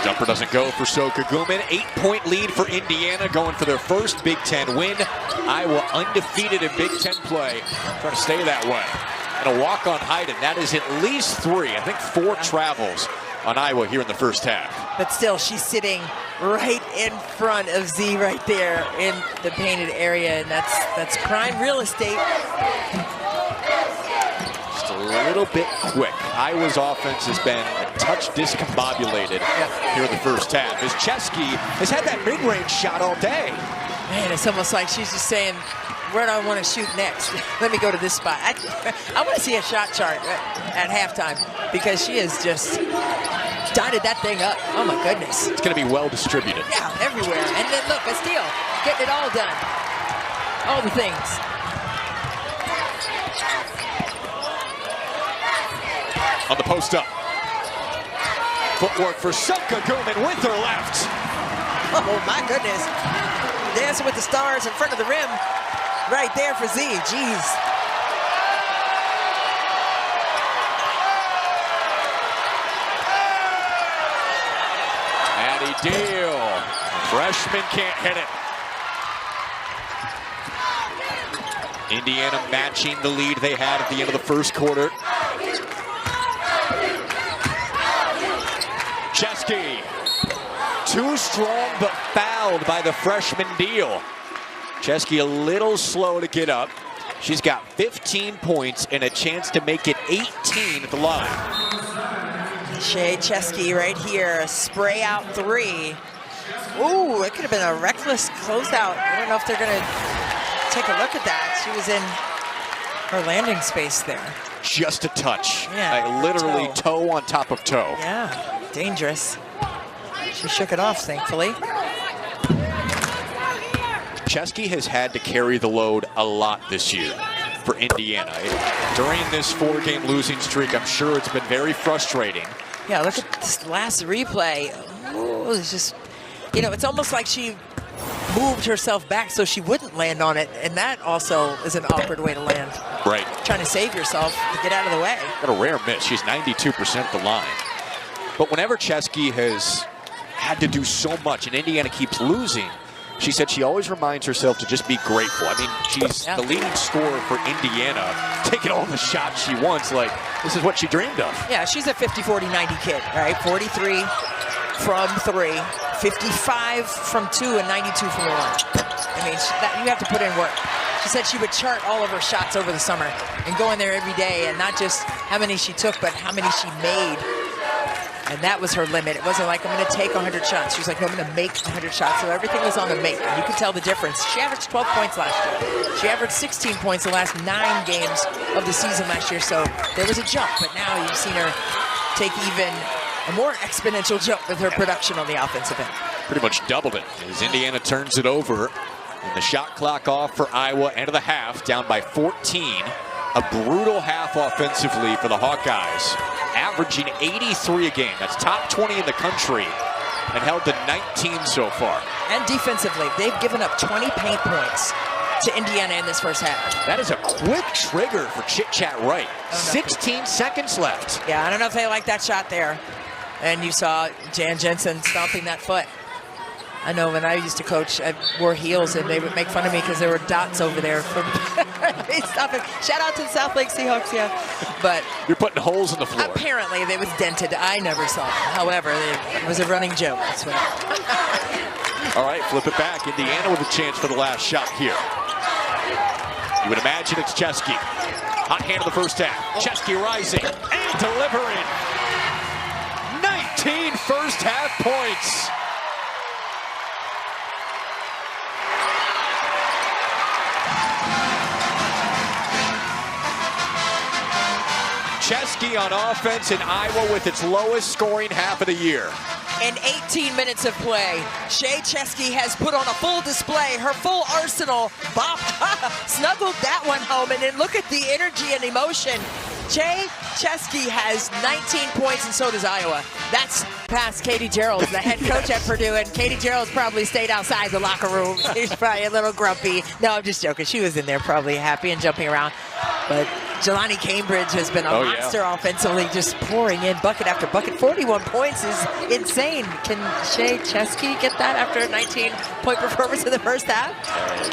A: Jumper doesn't go for Soka Guman. 8-point lead for Indiana, going for their first Big Ten win. Iowa undefeated in Big Ten play, trying to stay that way. And a walk on Hayden. That is at least 3, I think 4 travels on Iowa here in the first half.
B: But still, she's sitting right in front of Z right there in the painted area, and that's prime real estate.
A: Just a little bit quick. Iowa's offense has been a touch discombobulated here in the first half, as Chesky has had that mid-range shot all day.
B: Man, it's almost like she's just saying, where do I want to shoot next? Let me go to this spot. I want to see a shot chart at halftime, because she has just dotted that thing up. Oh my goodness.
A: It's going to be well distributed.
B: Yeah, everywhere. And then look, a steal. Getting it all done. All the things.
A: On the post up. Footwork for Soka Guman with her left.
B: Oh my goodness. Dancing with the stars in front of the rim. Right there for Z. Jeez.
A: Addie Deal. Freshman can't hit it. Indiana matching the lead they had at the end of the first quarter. Chesky. Too strong but fouled by the freshman Deal. Chesky a little slow to get up. She's got 15 points and a chance to make it 18 at the line.
B: Shea Chesky right here, a spray out 3. Ooh, it could have been a reckless closeout. I don't know if they're gonna take a look at that. She was in Her landing space there.
A: Just a touch.
B: Yeah,
A: Like literally
B: toe.
A: toe on top of toe.
B: Yeah, dangerous. She shook it off, thankfully.
A: Chesky has had to carry the load a lot this year for Indiana. During this 4-game losing streak, I'm sure it's been very frustrating.
B: Yeah, look at this last replay. Ooh, it's just, you know, it's almost like she moved herself back so she wouldn't land on it, and that also is an awkward way to land.
A: Right.
B: Trying to save yourself to get out of the way.
A: Got a rare miss. She's 92% at the line. But whenever Chesky has had to do so much and Indiana keeps losing, she said she always reminds herself to just be grateful. I mean, she's the leading scorer for Indiana, taking all the shots she wants. Like, this is what she dreamed of.
B: Yeah, she's a 50, 40, 90 kid, right? 43 from 3, 55 from 2, and 92 from the line. I mean, you have to put in work. She said she would chart all of her shots over the summer and go in there every day, and not just how many she took, but how many she made. And that was her limit. It wasn't like, I'm going to take 100 shots. She was like, no, I'm going to make 100 shots. So everything was on the make. And you could tell the difference. She averaged 12 points last year. She averaged 16 points the last 9 games of the season last year. So there was a jump. But now you've seen her take even a more exponential jump with her production on the offensive end.
A: Pretty much doubled it as Indiana turns it over. And the shot clock off for Iowa, end of the half, down by 14. A brutal half offensively for the Hawkeyes, averaging 83 a game. That's top 20 in the country and held to 19 so far.
B: And defensively, they've given up 20 paint points to Indiana in this first half.
A: That is a quick trigger for Chit Chat Wright. 16 seconds left.
B: Yeah, I don't know if they like that shot there. And you saw Jan Jensen stomping that foot. I know when I used to coach, I wore heels and they would make fun of me because there were dots over there. Shout out to the South Lake Seahawks, yeah. But
A: you're putting holes in the floor.
B: Apparently, they was dented. I never saw it. However, it was a running joke. That's what.
A: All right, flip it back. Indiana with a chance for the last shot here. You would imagine it's Chesky. Hot hand of the first half. Chesky rising and delivering. 19 first half points. Chesky on offense in Iowa with its lowest scoring half of the year.
B: In 18 minutes of play, Shay Chesky has put on a full display, her full arsenal. Bop, snuggled that one home, and then look at the energy and emotion. Shay Chesky has 19 points, and so does Iowa. That's past Katie Gerald's, the head coach at Purdue, and Katie Gerald's probably stayed outside the locker room. She's probably a little grumpy. No, I'm just joking. She was in there probably happy and jumping around. But Jelani Cambridge has been a monster offensively, just pouring in bucket after bucket. 41 points is insane. Can Shay Chesky get that after a 19-point performance in the first half?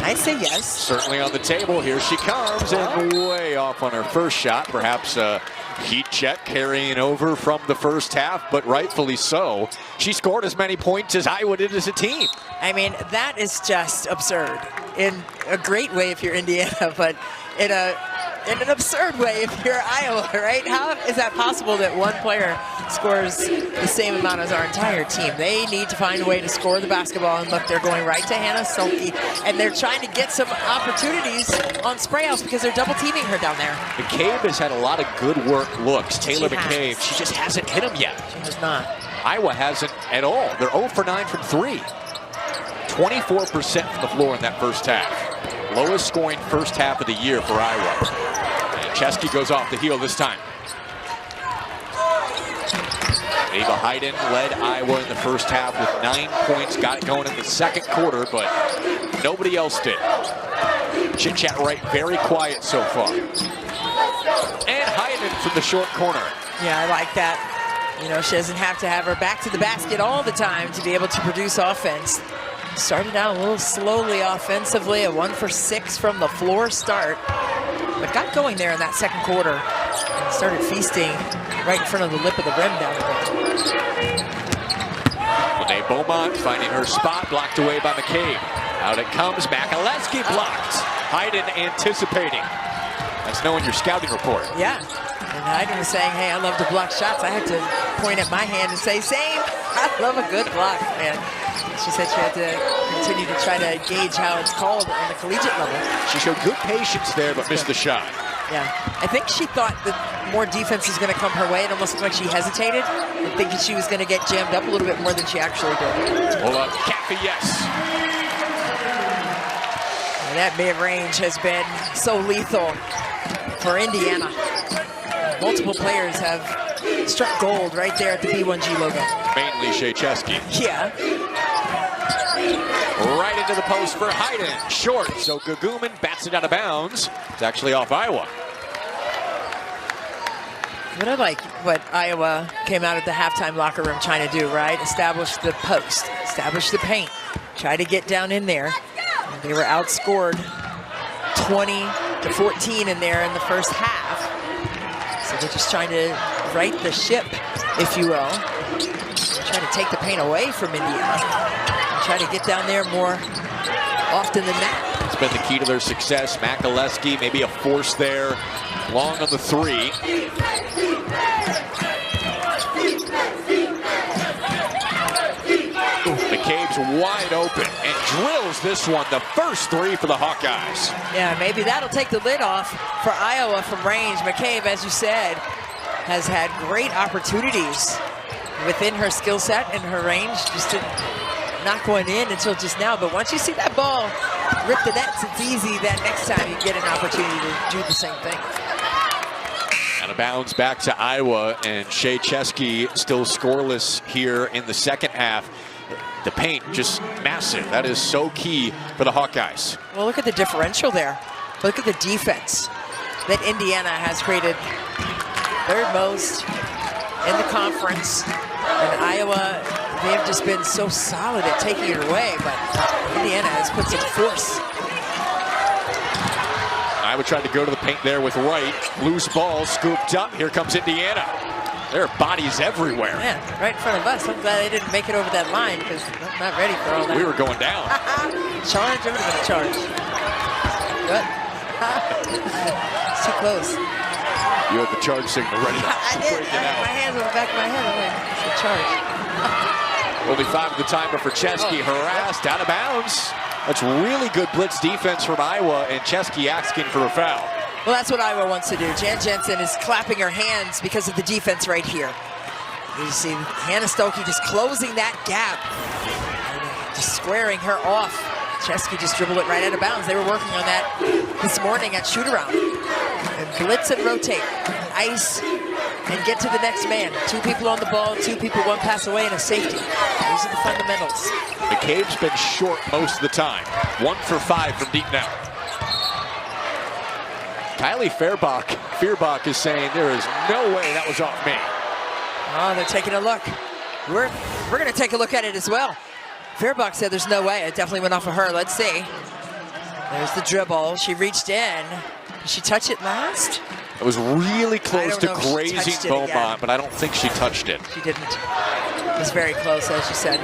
B: I say yes.
A: Certainly on the table. Here she comes, and way off on her first shot. Perhaps a heat check carrying over from the first half, but rightfully so. She scored as many points as Iowa did as a team.
B: I mean, that is just absurd. In a great way if you're Indiana, but in an absurd way if you're Iowa, right? How is that possible that one player scores the same amount as our entire team? They need to find a way to score the basketball, and look, they're going right to Hannah Sulky, and they're trying to get some opportunities on Sprayhouse because they're double teaming her down there.
A: McCabe has had a lot of good work looks. Taylor McCabe, she just hasn't hit them yet.
B: She has not.
A: Iowa hasn't at all. They're 0 for 9 from 3. 24% from the floor in that first half. Lowest scoring first half of the year for Iowa. And Chesky goes off the heel this time. Ava Hayden led Iowa in the first half with 9 points. Got it going in the second quarter, but nobody else did. Chit Chat Wright very quiet so far. And Hayden from the short corner.
B: Yeah, I like that. You know, she doesn't have to have her back to the basket all the time to be able to produce offense. Started out a little slowly offensively, a 1 for 6 from the floor start, but got going there in that second quarter and started feasting right in front of the lip of the rim down there.
A: Lene Beaumont finding her spot, blocked away by McCabe. Out it comes, Makaleski blocked. Hayden anticipating. That's knowing your scouting report.
B: Yeah, and Hayden was saying, hey, I love to block shots. I had to point at my hand and say, same. I love a good block, man. She said she had to continue to try to gauge how it's called on the collegiate level.
A: She showed good patience there, but missed the shot.
B: Yeah, I think she thought that more defense was going to come her way. It almost looked like she hesitated and thinking she was going to get jammed up a little bit more than she actually did.
A: Hold up, Caffey, yes.
B: And that mid-range has been so lethal for Indiana. Multiple players have struck gold right there at the B1G logo.
A: Mainly Shea Chesky.
B: Yeah.
A: Right into the post for Hayden. Short, so Gugumin bats it out of bounds. It's actually off Iowa.
B: But I like what Iowa came out of the halftime locker room trying to do, right? Establish the post, establish the paint, try to get down in there. And they were outscored 20-14 in there in the first half. So they're just trying to right the ship, if you will. Trying to take the paint away from Indiana. Try to get down there more often than that.
A: It's been the key to their success. Makaleski, maybe a force there. Long on the three. McCabe's wide open and drills this one. The first three for the Hawkeyes.
B: Yeah, maybe that'll take the lid off for Iowa from range. McCabe, as you said, has had great opportunities within her skill set and her range. Just not going in until just now. But once you see that ball rip the nets, it's easy that next time you get an opportunity to do the same thing.
A: Out of bounds back to Iowa, and Shea Chesky still scoreless here in the second half. The paint just massive. That is so key for the Hawkeyes.
B: Well, look at the differential there. Look at the defense that Indiana has created. Third most in the conference. And Iowa, they have just been so solid at taking it away, but Indiana has put some force.
A: Iowa tried to go to the paint there with Wright. Loose ball, scooped up. Here comes Indiana. There are bodies everywhere.
B: Man, right in front of us. I'm glad they didn't make it over that line because I'm not ready for all that.
A: We were going down.
B: Charge, it would have been a charge. Good. It's too close.
A: You had the charge signal ready to
B: I did.
A: break it out.
B: My hands on the back of my head. I'm like, it's a charge.
A: Only 5 of the timer for Chesky. Harassed, out of bounds. That's really good blitz defense from Iowa, and Chesky asking for a foul.
B: Well, that's what Iowa wants to do. Jan Jensen is clapping her hands because of the defense right here. You see Hannah Stuelke just closing that gap, just squaring her off. Chesky just dribbled it right out of bounds. They were working on that this morning at shoot-around. And blitz and rotate, ice, and get to the next man. 2 people on the ball, 2 people, 1 pass away, and a safety. Those are the fundamentals.
A: McCabe's been short most of the time. 1 for 5 from deep now. Kylie Feuerbach is saying there is no way that was off me.
B: Oh, they're taking a look. We're going to take a look at it as well. Feuerbach said there's no way. It definitely went off of her. Let's see. There's the dribble. She reached in. Did she touch it last?
A: It was really close to grazing Beaumont,
B: again.
A: but I don't think she touched it.
B: She didn't. It was very close, as you said.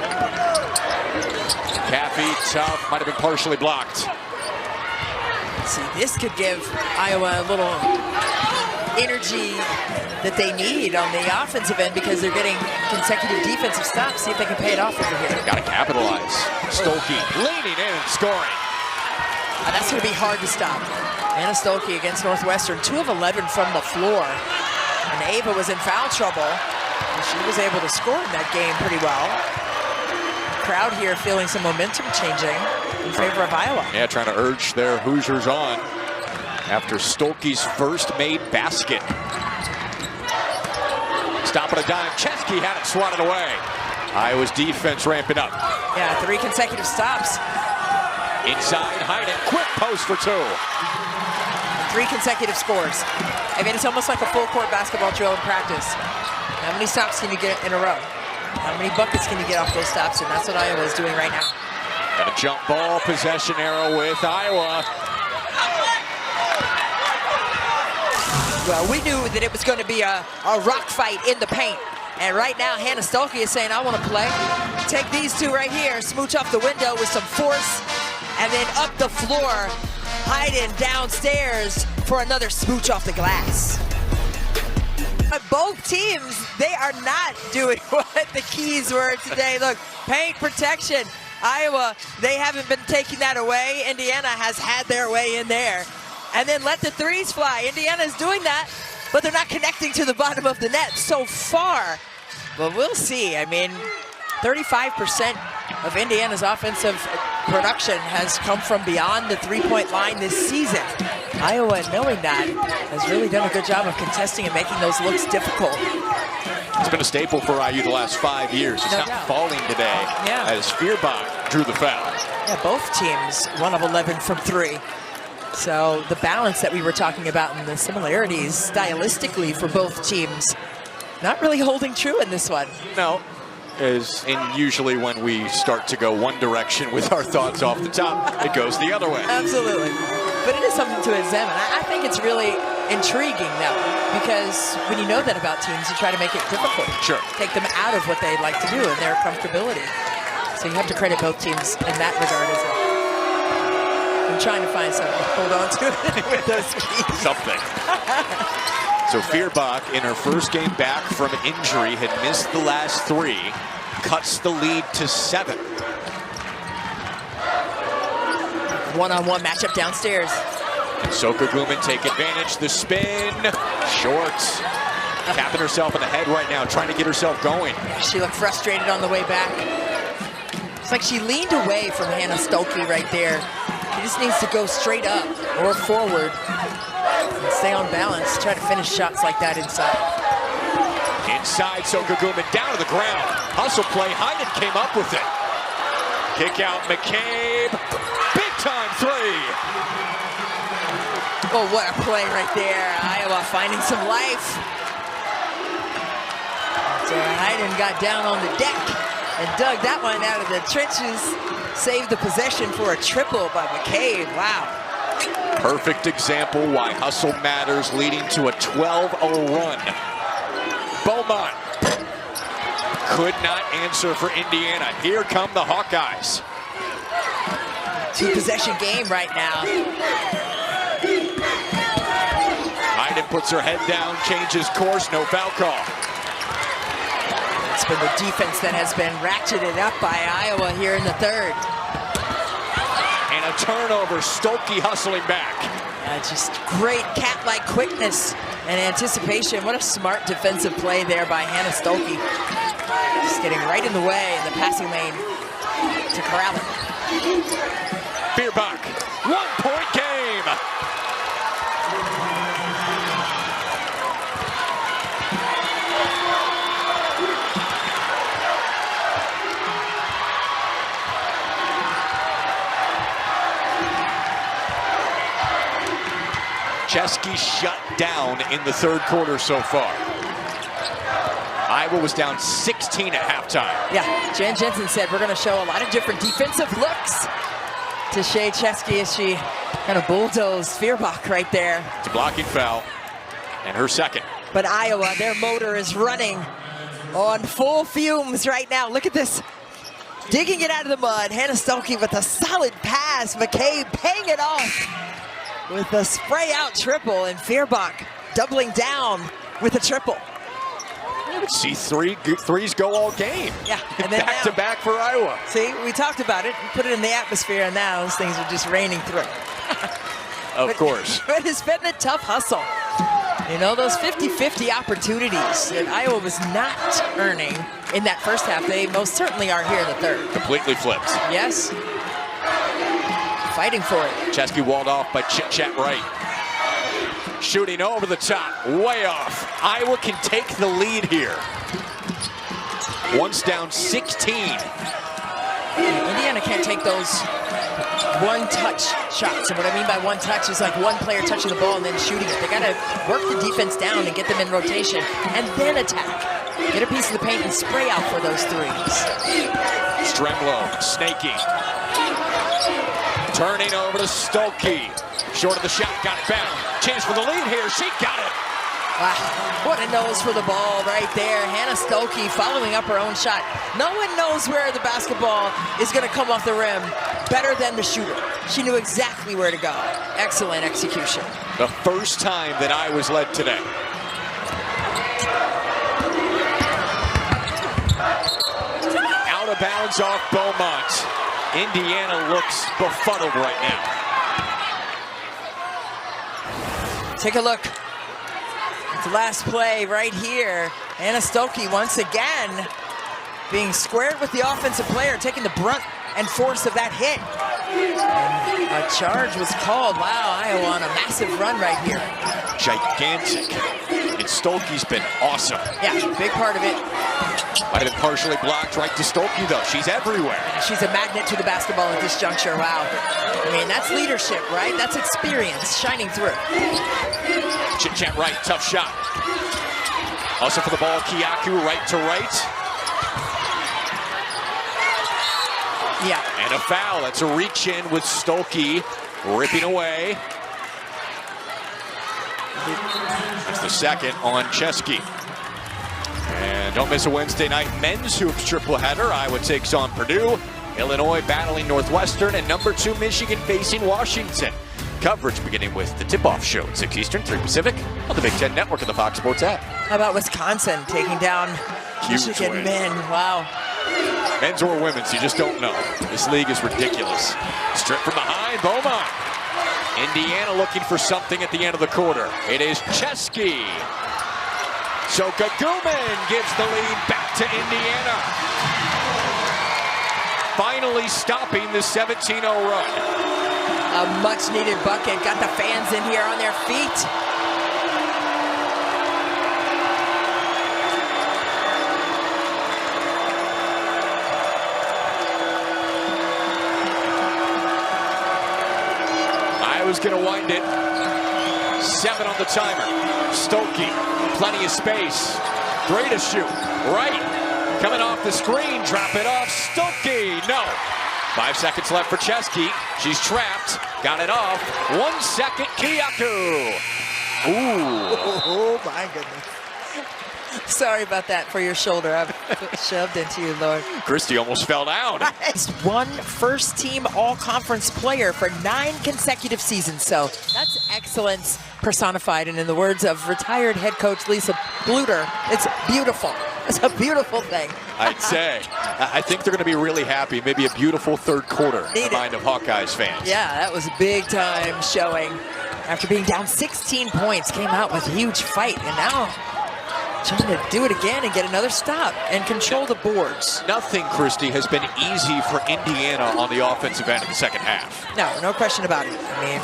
A: Caffey, tough, might have been partially blocked.
B: See, this could give Iowa a little energy that they need on the offensive end because they're getting consecutive defensive stops. See if they can pay it off over here.
A: Got to capitalize. Stuelke leaning in and scoring.
B: That's going to be hard to stop. Hannah Stuelke against Northwestern, 2 of 11 from the floor. And Ava was in foul trouble. And she was able to score in that game pretty well. Crowd here feeling some momentum changing in favor of Iowa.
A: Yeah, trying to urge their Hoosiers on after Stuelke's first made basket. Stop at a dime. Chesky had it swatted away. Iowa's defense ramping up.
B: Yeah, 3 consecutive stops.
A: Inside, Hayden, quick post for 2.
B: 3 consecutive scores. I mean, it's almost like a full court basketball drill in practice. How many stops can you get in a row? How many buckets can you get off those stops? And that's what Iowa is doing right now.
A: Got a jump ball possession arrow with Iowa.
B: Well, we knew that it was going to be a rock fight in the paint. And right now, Hannah Stuelke is saying, I want to play. Take these 2 right here, smooch off the window with some force, and then up the floor, Hayden downstairs for another smooch off the glass. But both teams, they are not doing what the keys were today. Look, paint protection. Iowa, they haven't been taking that away. Indiana has had their way in there. and then let the threes fly. Indiana's doing that, but they're not connecting to the bottom of the net so far. But we'll see. I mean, 35% of Indiana's offensive production has come from beyond the three-point line this season. Iowa, knowing that, has really done a good job of contesting and making those looks difficult.
A: It's been a staple for IU the last 5 years. It's
B: No
A: not
B: doubt.
A: falling today as Feuerbach drew the foul.
B: Yeah, both teams 1 of 11 from 3. So the balance that we were talking about and the similarities stylistically for both teams, not really holding true in this one.
A: No, as in usually when we start to go one direction with our thoughts off the top, it goes the other way.
B: Absolutely. But it is something to examine. I think it's really intriguing, though, because when you know that about teams, you try to make it difficult.
A: Sure.
B: Take them out of what they like to do and their comfortability. So you have to credit both teams in that regard as well. I'm trying to find something to hold on to with those keys.
A: Something. So Feuerbach, in her first game back from injury, had missed the last 3, cuts the lead to 7.
B: One-on-one matchup downstairs.
A: And Soka Guman take advantage, the spin, short. Tapping herself in the head right now, trying to get herself going.
B: She looked frustrated on the way back. It's like she leaned away from Hannah Stuelke right there. She just needs to go straight up or forward and stay on balance. Try to finish shots like that inside.
A: Inside, Soka Guman down to the ground. Hustle play, Heiden came up with it. Kick out McCabe, big time 3.
B: Oh, what a play right there. Iowa finding some life. So Heiden got down on the deck and dug that one out of the trenches. Saved the possession for a triple by McCabe. Wow.
A: Perfect example why hustle matters, leading to a 12-0 run. Beaumont could not answer for Indiana. Here come the Hawkeyes.
B: 2-possession game right now.
A: Heiden puts her head down, changes course, no foul call.
B: It's been the defense that has been ratcheted up by Iowa here in the third.
A: And a turnover, Stuelke hustling back.
B: Just great cat-like quickness and anticipation. What a smart defensive play there by Hannah Stuelke. Just getting right in the way in the passing lane to corral it.
A: Feuerbach, 1-point game. Chesky shut down in the third quarter so far. Iowa was down 16 at halftime.
B: Yeah, Jen Jensen said we're going to show a lot of different defensive looks to Shea Chesky as she kind of bulldozed Feuerbach right there.
A: It's a blocking foul, and her second.
B: But Iowa, their motor is running on full fumes right now. Look at this. Digging it out of the mud. Hannah Stuelke with a solid pass. McCabe paying it off with a spray out triple, and Feuerbach doubling down with a triple.
A: You would see threes go all game.
B: Yeah, and then
A: back to back for Iowa.
B: See, we talked about it, we put it in the atmosphere, and now those things are just raining through.
A: Of course.
B: But it's been a tough hustle. You know, those 50-50 opportunities that Iowa was not earning in that first half, they most certainly are here in the third.
A: Completely flipped.
B: Yes. Fighting for it.
A: Chesky walled off by Chit-Chat Wright. Shooting over the top, way off. Iowa can take the lead here. Once down 16.
B: Indiana can't take those one-touch shots. And what I mean by one touch is like one player touching the ball and then shooting it. They got to work the defense down and get them in rotation and then attack. Get a piece of the paint and spray out for those threes.
A: Stremlo snaking. Turning over to Stuelke. Short of the shot, got it back. Chance for the lead here, she got it.
B: Wow, what a nose for the ball right there. Hannah Stuelke following up her own shot. No one knows where the basketball is going to come off the rim better than the shooter. She knew exactly where to go. Excellent execution.
A: The first time that I was led today. Out of bounds off Beaumont. Indiana looks befuddled right now.
B: Take a look at the last play right here. Anna Stuelke once again being squared with the offensive player, taking the brunt and force of that hit. And a charge was called. Wow, Iowa on a massive run right here.
A: Gigantic. And Stuelke's been awesome.
B: Yeah, big part of it.
A: Might have been partially blocked right to Stuelke, though. She's everywhere.
B: She's a magnet to the basketball at this juncture. Wow. I mean, that's leadership, right? That's experience shining through.
A: Chit Chat right, tough shot. Also for the ball, Kyaku right to right.
B: Yeah.
A: And a foul. That's a reach in with Stuelke ripping away. That's the second on Chesky. And don't miss a Wednesday night men's hoops triple header. Iowa takes on Purdue, Illinois battling Northwestern, and number 2 Michigan facing Washington. Coverage beginning with the tip-off show at 6 Eastern, 3 Pacific on the Big Ten Network and the Fox Sports app.
B: How about Wisconsin taking down
A: Huge
B: Michigan
A: win.
B: men? Wow.
A: Men's or women's, you just don't know. This league is ridiculous. Strip from behind, Beaumont. Indiana looking for something at the end of the quarter. It is Chesky. Soka Guman gives the lead back to Indiana. Finally stopping the 17-0 run.
B: A much-needed bucket. Got the fans in here on their feet.
A: Iowa's going to wind it. 7 on the timer. Stuelke, plenty of space. Great to shoot. Right. Coming off the screen. Drop it off. Stuelke. No. 5 seconds left for Chesky. She's trapped. Got it off. 1 second. Kyaku. Ooh.
B: Oh, my goodness. Sorry about that for your shoulder. I've shoved into you, Lord.
A: Christie almost fell down.
B: He's one first-team all-conference player for 9 consecutive seasons. So that's excellence personified. And in the words of retired head coach Lisa Bluter, it's beautiful. It's a beautiful thing.
A: I'd say. I think they're going to be really happy. Maybe a beautiful third quarter in the mind of Hawkeyes fans.
B: Yeah, that was a big-time showing. After being down 16 points, came out with a huge fight. And now trying to do it again and get another stop and control the boards.
A: Nothing, Christie, has been easy for Indiana on the offensive end in the second half.
B: No question about it. I mean,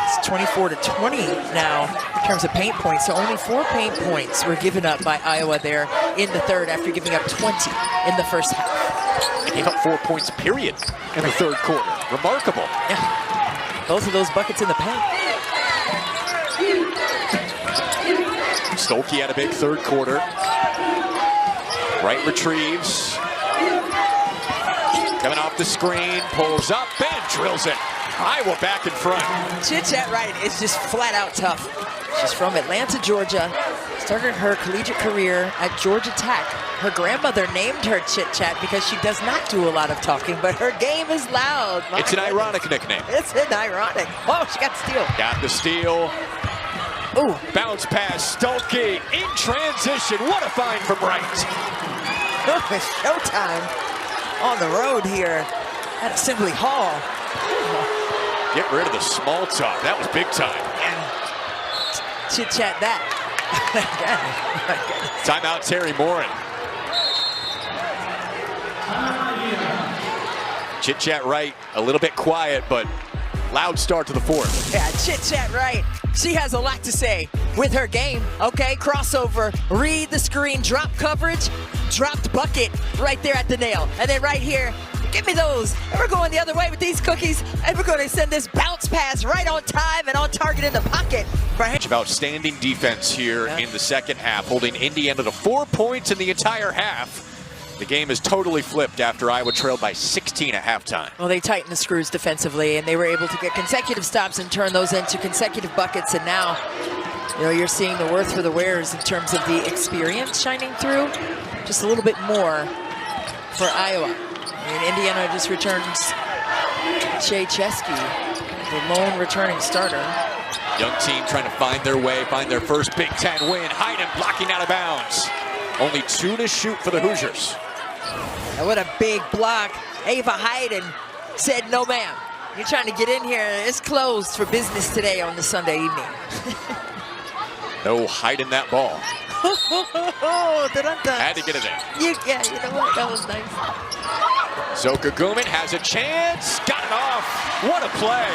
B: it's 24-20 now in terms of paint points. So only 4 paint points were given up by Iowa there in the third after giving up 20 in the first half.
A: They gave up 4 points, period, in the third quarter. Remarkable.
B: Yeah, both of those buckets in the paint.
A: Stuelke had a big third quarter. Right retrieves. Coming off the screen, pulls up and drills it. Iowa back in front.
B: Chit Chat Wright is just flat out tough. She's from Atlanta, Georgia. Started her collegiate career at Georgia Tech. Her grandmother named her Chit Chat because she does not do a lot of talking, but her game is loud.
A: It's an ironic nickname.
B: It's an ironic. Oh, she got the steal.
A: Got the steal.
B: Ooh.
A: Bounce pass, Stuelke in transition. What a find from Wright.
B: Showtime on the road here at Assembly Hall.
A: Get rid of the small talk. That was big time.
B: Chit Chat that.
A: Timeout, Terry Morin. Chit Chat Wright, a little bit quiet, but loud start to the fourth.
B: Yeah, Chit Chat Wright. She has a lot to say with her game. Okay, crossover, read the screen, drop coverage, dropped bucket right there at the nail. And then right here, give me those. And we're going the other way with these cookies. And we're going to send this bounce pass right on time and on target in the pocket.
A: Of outstanding defense here in the second half, holding Indiana to 4 points in the entire half. The game is totally flipped after Iowa trailed by 16 at halftime.
B: Well, they tightened the screws defensively, and they were able to get consecutive stops and turn those into consecutive buckets. And now, you're seeing the worth for the wearers in terms of the experience shining through. Just a little bit more for Iowa. I mean, Indiana just returns Shea Chesky, the lone returning starter.
A: Young team trying to find their way, find their first Big Ten win. Hayden blocking out of bounds. Only 2 to shoot for the Hoosiers.
B: And what a big block. Ava Hayden said, no ma'am. You're trying to get in here. It's closed for business today on the Sunday evening.
A: No hiding that ball.
B: Dun-dun-dun.
A: Had to get it in.
B: Yeah, you know what? That was nice.
A: Soka Guman has a chance. Got it off. What a play.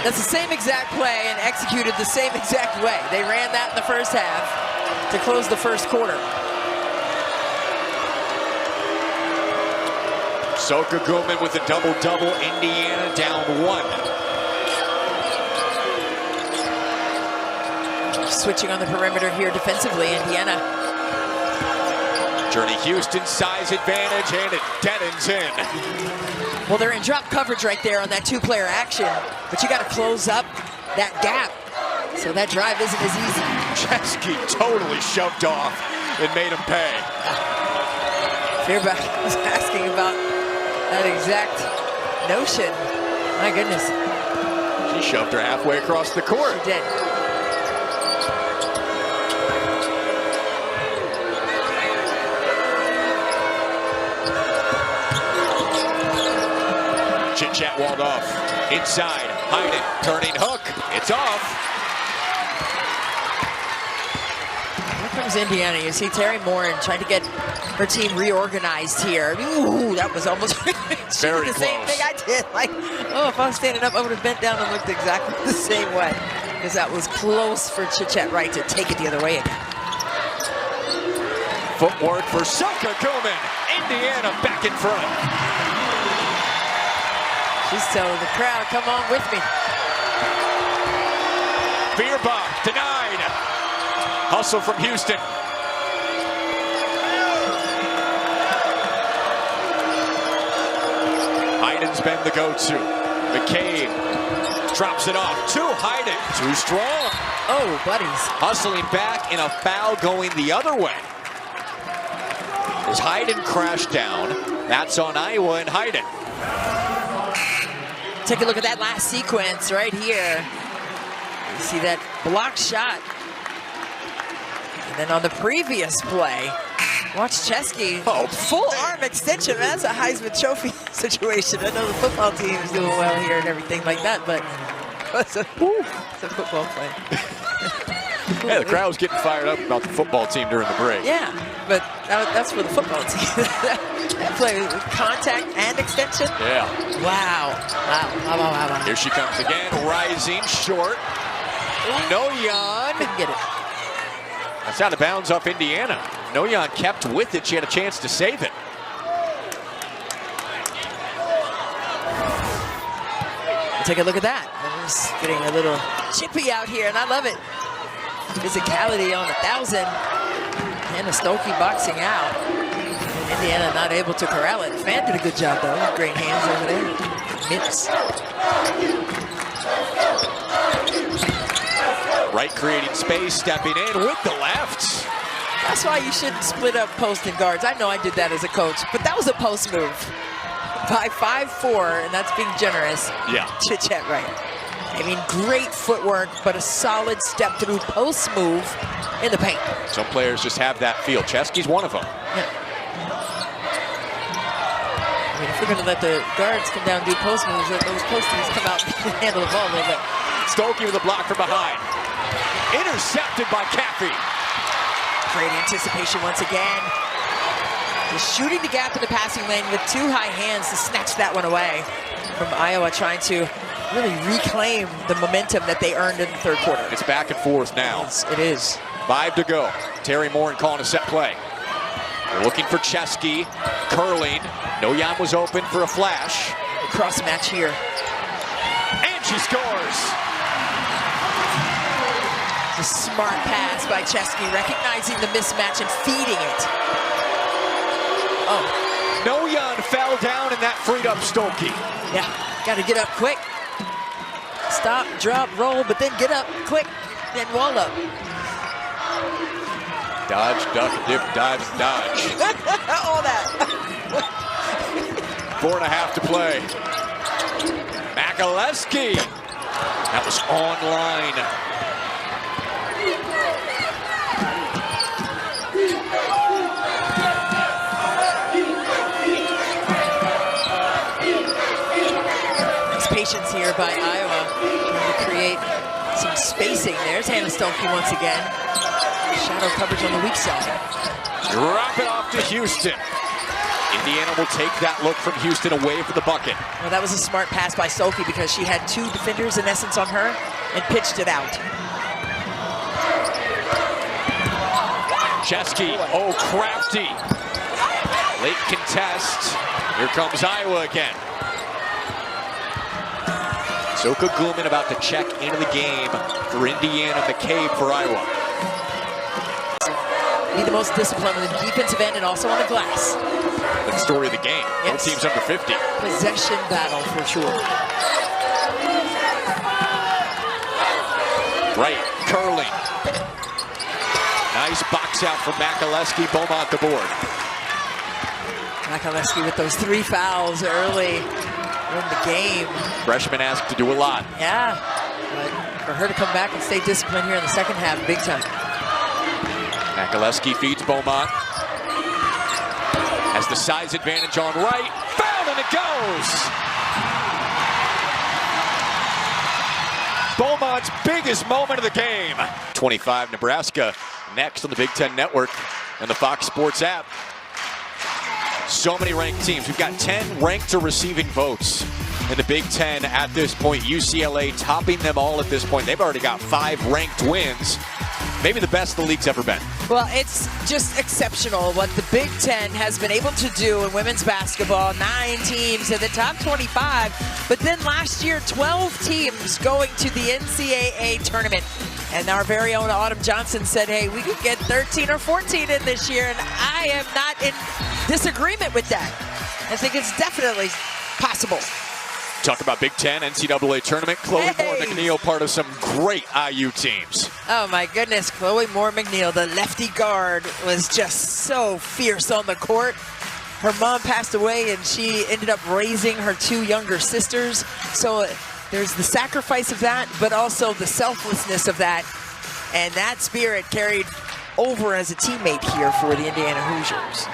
B: That's the same exact play and executed the same exact way. They ran that in the first half to close the first quarter.
A: Soka Guman with a double-double. Indiana down 1.
B: Switching on the perimeter here defensively, Indiana.
A: Journey Houston size advantage, and it deadens in.
B: Well, they're in drop coverage right there on that two-player action, but you got to close up that gap, so that drive isn't as easy.
A: Chesky totally shoved off and made him pay.
B: Fearbach was asking about that exact notion. My goodness.
A: She shoved her halfway across the court.
B: She did.
A: Chit-chat walled off. Inside, Heiden, turning hook. It's off.
B: Here comes Indiana. You see Terry Morin trying to get her team reorganized here. Ooh, that was almost she
A: Very
B: did the same
A: close.
B: thing I did. Like, oh, if I was standing up, I would have bent down and looked exactly the same way. Because that was close for Chit-chat Wright to take it the other way again.
A: Footwork for Soka Guman. Indiana back in front.
B: She's telling the crowd, come on with me.
A: Fearbach denied. Hustle from Houston. Heiden's been the go-to. McCabe drops it off to Heiden. Too strong.
B: Oh, buddies.
A: Hustling back, and a foul going the other way. As Heiden crashed down, that's on Iowa and Heiden.
B: Take a look at that last sequence right here. You see that blocked shot. And then on the previous play, watch Chesky.
A: Oh,
B: full arm extension. That's a Heisman Trophy situation. I know the football team is doing well here and everything like that, but it's a football play.
A: Yeah, the crowd was getting fired up about the football team during the break.
B: Yeah, but that's for the football team. That play was contact and extension.
A: Yeah.
B: Wow. Wow.
A: Here she comes again, rising short. Noyan.
B: Couldn't get it.
A: That's out of bounds off Indiana. Noyan kept with it. She had a chance to save it.
B: Take a look at that. I'm just getting a little chippy out here, and I love it. Physicality on 1,000. Hannah Stokey boxing out. And Indiana not able to corral it. Fan did a good job, though. Great hands over there. Mitts.
A: Wright creating space, stepping in with the left.
B: That's why you shouldn't split up post and guards. I know I did that as a coach, but that was a post move. By 5'4", and that's being generous.
A: Yeah.
B: Chit-chat Wright. I mean, great footwork, but a solid step through post move in the paint.
A: Some players just have that feel. Chesky's one of them.
B: Yeah. I mean, if we're going to let the guards come down and do post moves, let those post moves come out and handle the ball a little bit.
A: Stokey with a block from behind. Intercepted by Caffey.
B: Great anticipation once again. Just shooting the gap in the passing lane with two high hands to snatch that one away from Iowa, trying to really reclaim the momentum that they earned in the third quarter.
A: It's back and forth now.
B: It is.
A: 5 to go. Terry Morin calling a set play. They're looking for Chesky. Curling. Noyan was open for a flash.
B: Cross match here.
A: And she scores.
B: A smart pass by Chesky, recognizing the mismatch and feeding it. Oh.
A: Noyan fell down and that freed up Stokey.
B: Yeah, got to get up quick. Stop, drop, roll, but then get up quick, then wall up.
A: Dodge, duck, dip, dive, and dodge.
B: All that.
A: 4.5 to play. Makalewski. That was online.
B: defense here by Iowa, trying to create some spacing. There's Hannah Stuelke once again. Shadow coverage on the weak side.
A: Drop it off to Houston. Indiana will take that look from Houston away from the bucket.
B: Well, that was a smart pass by Stuelke because she had two defenders in essence on her and pitched it out.
A: Chesky, oh, crafty. Late contest. Here comes Iowa again. Soka Gluman about to check into the game for Indiana. McCabe for Iowa.
B: Be the most disciplined on the defensive end and also on the glass.
A: The story of the game.
B: Yes.
A: Both teams under 50.
B: Possession battle for sure.
A: Right, curling. Nice box out from Makaleski. Beaumont the board.
B: Makaleski with those 3 fouls early in the game.
A: Freshman asked to do a lot.
B: Yeah, but for her to come back and stay disciplined here in the second half, big time.
A: Makaleski feeds Beaumont. Has the size advantage on right. Fouled and it goes! Beaumont's biggest moment of the game. 25 Nebraska next on the Big Ten Network and the Fox Sports app. So many ranked teams. We've got 10 ranked or receiving votes in the Big Ten at this point. UCLA topping them all at this point. They've already got 5 ranked wins. Maybe the best the league's ever been.
B: Well, it's just exceptional what the Big Ten has been able to do in women's basketball. 9 teams in the top 25, but then last year, 12 teams going to the NCAA tournament. And our very own Autumn Johnson said, hey, we could get 13 or 14 in this year, and I am not in disagreement with that. I think it's definitely possible.
A: Talk about Big Ten, NCAA tournament. Chloe Moore McNeil, part of some great IU teams.
B: Oh my goodness, Chloe Moore McNeil, the lefty guard, was just so fierce on the court. Her mom passed away and she ended up raising her 2 younger sisters. So there's the sacrifice of that, but also the selflessness of that. And that spirit carried over as a teammate here for the Indiana Hoosiers.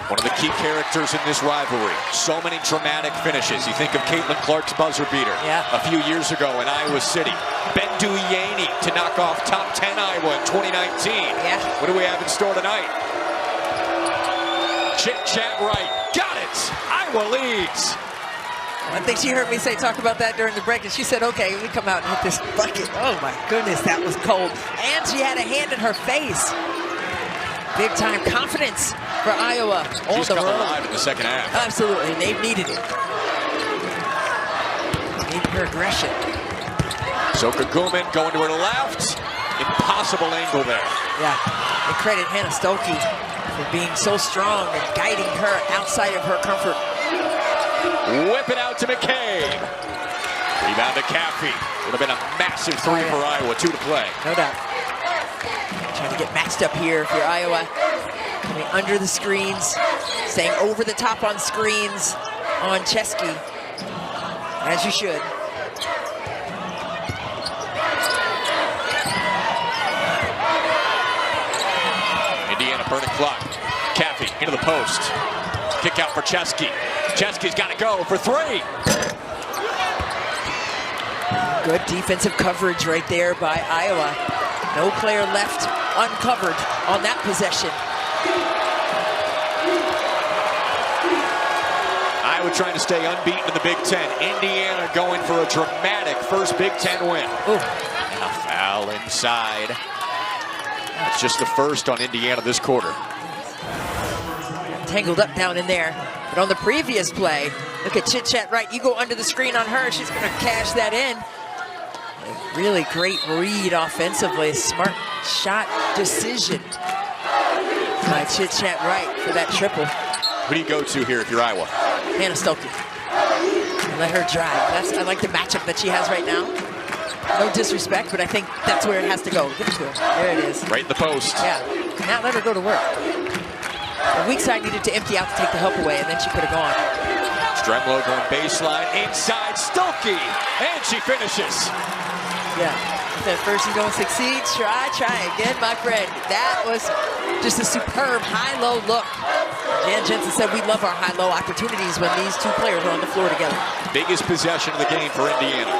A: One of the key characters in this rivalry. So many dramatic finishes. You think of Caitlin Clark's buzzer beater a few years ago in Iowa City. Ben Duyane to knock off top 10 Iowa in 2019.
B: Yeah.
A: What do we have in store tonight? Chit chat right. Got it. Iowa leads.
B: One thing she heard me say, talk about that during the break, and she said, okay, we come out and hit this bucket. Oh my goodness, that was cold. And she had a hand in her face. Big time confidence for Iowa on
A: She's
B: the
A: come
B: road.
A: alive in the second half.
B: Absolutely, they've needed it. Needed her aggression.
A: Soka Gluman going to her left. Impossible angle there.
B: Yeah, they credit Hannah Stuelke for being so strong and guiding her outside of her comfort.
A: Whip it out to McCabe. Rebound to Caffey. Would have been a massive 3 for Iowa. 2 to play.
B: No doubt. Trying to get matched up here for Iowa. Coming under the screens, staying over the top on screens on Chesky, as you should.
A: Indiana burning clock. Caffey into the post. Kick out for Chesky. Chesky's got to go for 3.
B: Good defensive coverage right there by Iowa. No player left uncovered on that possession.
A: Iowa trying to stay unbeaten in the Big Ten. Indiana going for a dramatic first Big Ten win.
B: Ooh.
A: And a foul inside. That's just the first on Indiana this quarter.
B: Tangled up down in there. But on the previous play, look at Chit Chat right. You go under the screen on her. She's going to cash that in. A really great read offensively. Smart shot decision by Chit Chat right for that triple.
A: Who do you go to here if you're Iowa?
B: Hannah Stuelke. Let her drive. I like the matchup that she has right now. No disrespect, but I think that's where it has to go. Give it to her. There it is.
A: Right in the post.
B: Yeah. Now let her go to work. The weak side needed to empty out to take the help away, and then she could have gone.
A: Stremlow going baseline, inside, Stuelke, and she finishes.
B: Yeah. If at first you don't succeed, try again, my friend. That was just a superb high-low look. Dan Jensen said we love our high-low opportunities when these two players are on the floor together.
A: Biggest possession of the game for Indiana.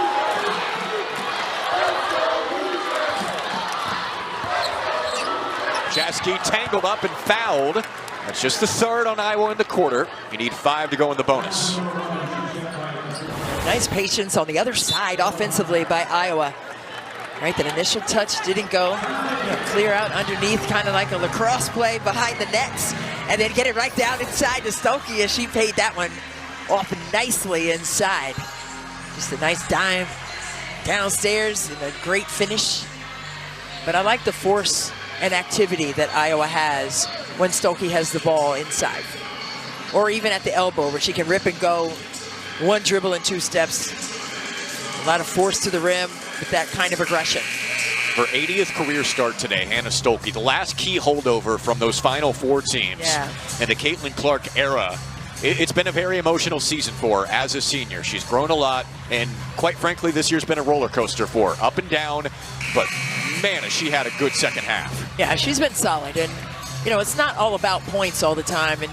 A: Jaski tangled up and fouled. That's just the third on Iowa in the quarter. You need 5 to go in the bonus.
B: Nice patience on the other side offensively by Iowa. Right, that initial touch didn't go. Clear out underneath, kind of like a lacrosse play behind the nets, and then get it right down inside to Stuelke as she paid that one off nicely inside. Just a nice dime downstairs and a great finish. But I like the force and activity that Iowa has when Stuelke has the ball inside. Or even at the elbow where she can rip and go, one dribble and 2 steps. A lot of force to the rim with that kind of aggression.
A: Her 80th career start today, Hannah Stuelke, the last key holdover from those Final Four teams and the Caitlin Clark era. It's been a very emotional season for her as a senior. She's grown a lot, and quite frankly, this year's been a roller coaster for her. Up and down, but man, has she had a good second half.
B: Yeah, she's been solid, and you know, it's not all about points all the time, and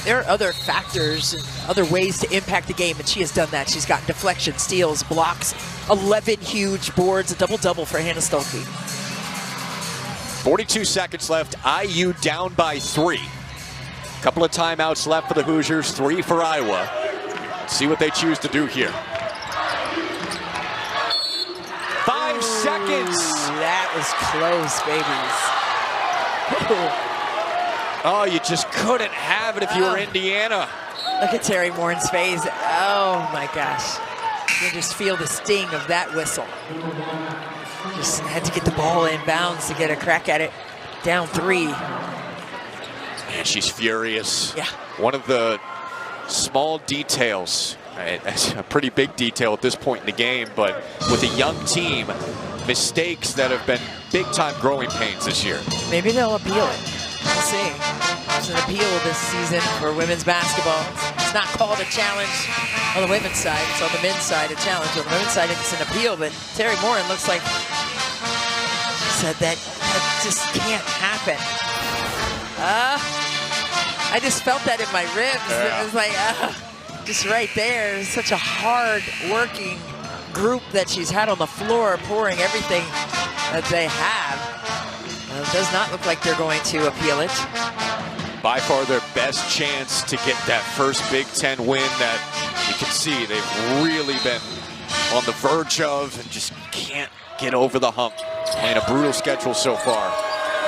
B: there are other factors and other ways to impact the game, and she has done that. She's got deflection, steals, blocks, 11 huge boards, a double-double for Hannah Stuelke.
A: 42 seconds left, IU down by 3. Couple of timeouts left for the Hoosiers, 3 for Iowa. Let's see what they choose to do here. 5 seconds.
B: That was close, babies.
A: Oh, you just couldn't have it if you were Indiana.
B: Look at Terry Morin's face. Oh my gosh. You can just feel the sting of that whistle. Just had to get the ball in bounds to get a crack at it. Down 3.
A: Man, she's furious.
B: Yeah.
A: One of the small details, right? That's a pretty big detail at this point in the game, but with a young team, mistakes that have been big-time growing pains this year.
B: Maybe they'll appeal it. We'll see. There's an appeal this season for women's basketball. It's not called a challenge on the women's side. It's on the men's side a challenge. On the women's side, it's an appeal. But Terry Morin looks like she said that just can't happen. I just felt that in my ribs.
A: Yeah.
B: It was like, just right there. It's such a hard-working group that she's had on the floor, pouring everything that they have. It does not look like they're going to appeal it.
A: By far their best chance to get that first Big Ten win that you can see they've really been on the verge of and just can't get over the hump. Playing a brutal schedule so far.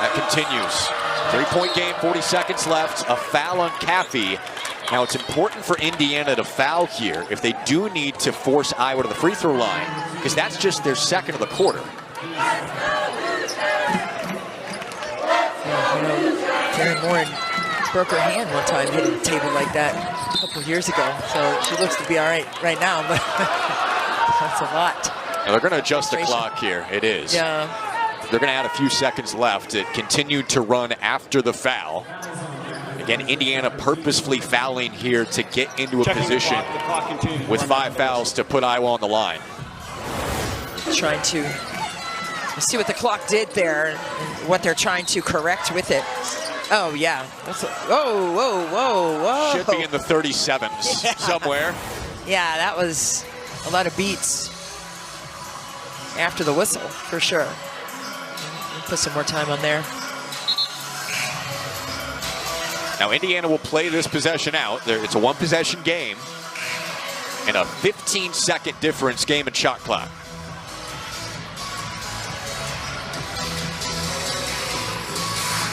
A: That continues. 3-point game, 40 seconds left. A foul on Caffey. Now it's important for Indiana to foul here if they do need to force Iowa to the free throw line, because that's just their second of the quarter.
B: You know, Terry Morin broke her hand one time hitting the table like that a couple years ago. So she looks to be all right now, but that's a lot.
A: Now they're going to adjust the clock here. It is.
B: Yeah.
A: They're going to add a few seconds left. It continued to run after the foul. Again, Indiana purposefully fouling here to get into a position with 5 fouls to put Iowa on the line.
B: Trying to see what the clock did there and what they're trying to correct with it. Oh, yeah. That's whoa.
A: Should be in the 37s somewhere.
B: Yeah, that was a lot of beats after the whistle, for sure. Put some more time on there.
A: Now Indiana will play this possession out. It's a 1-possession game and a 15-second difference game and shot clock.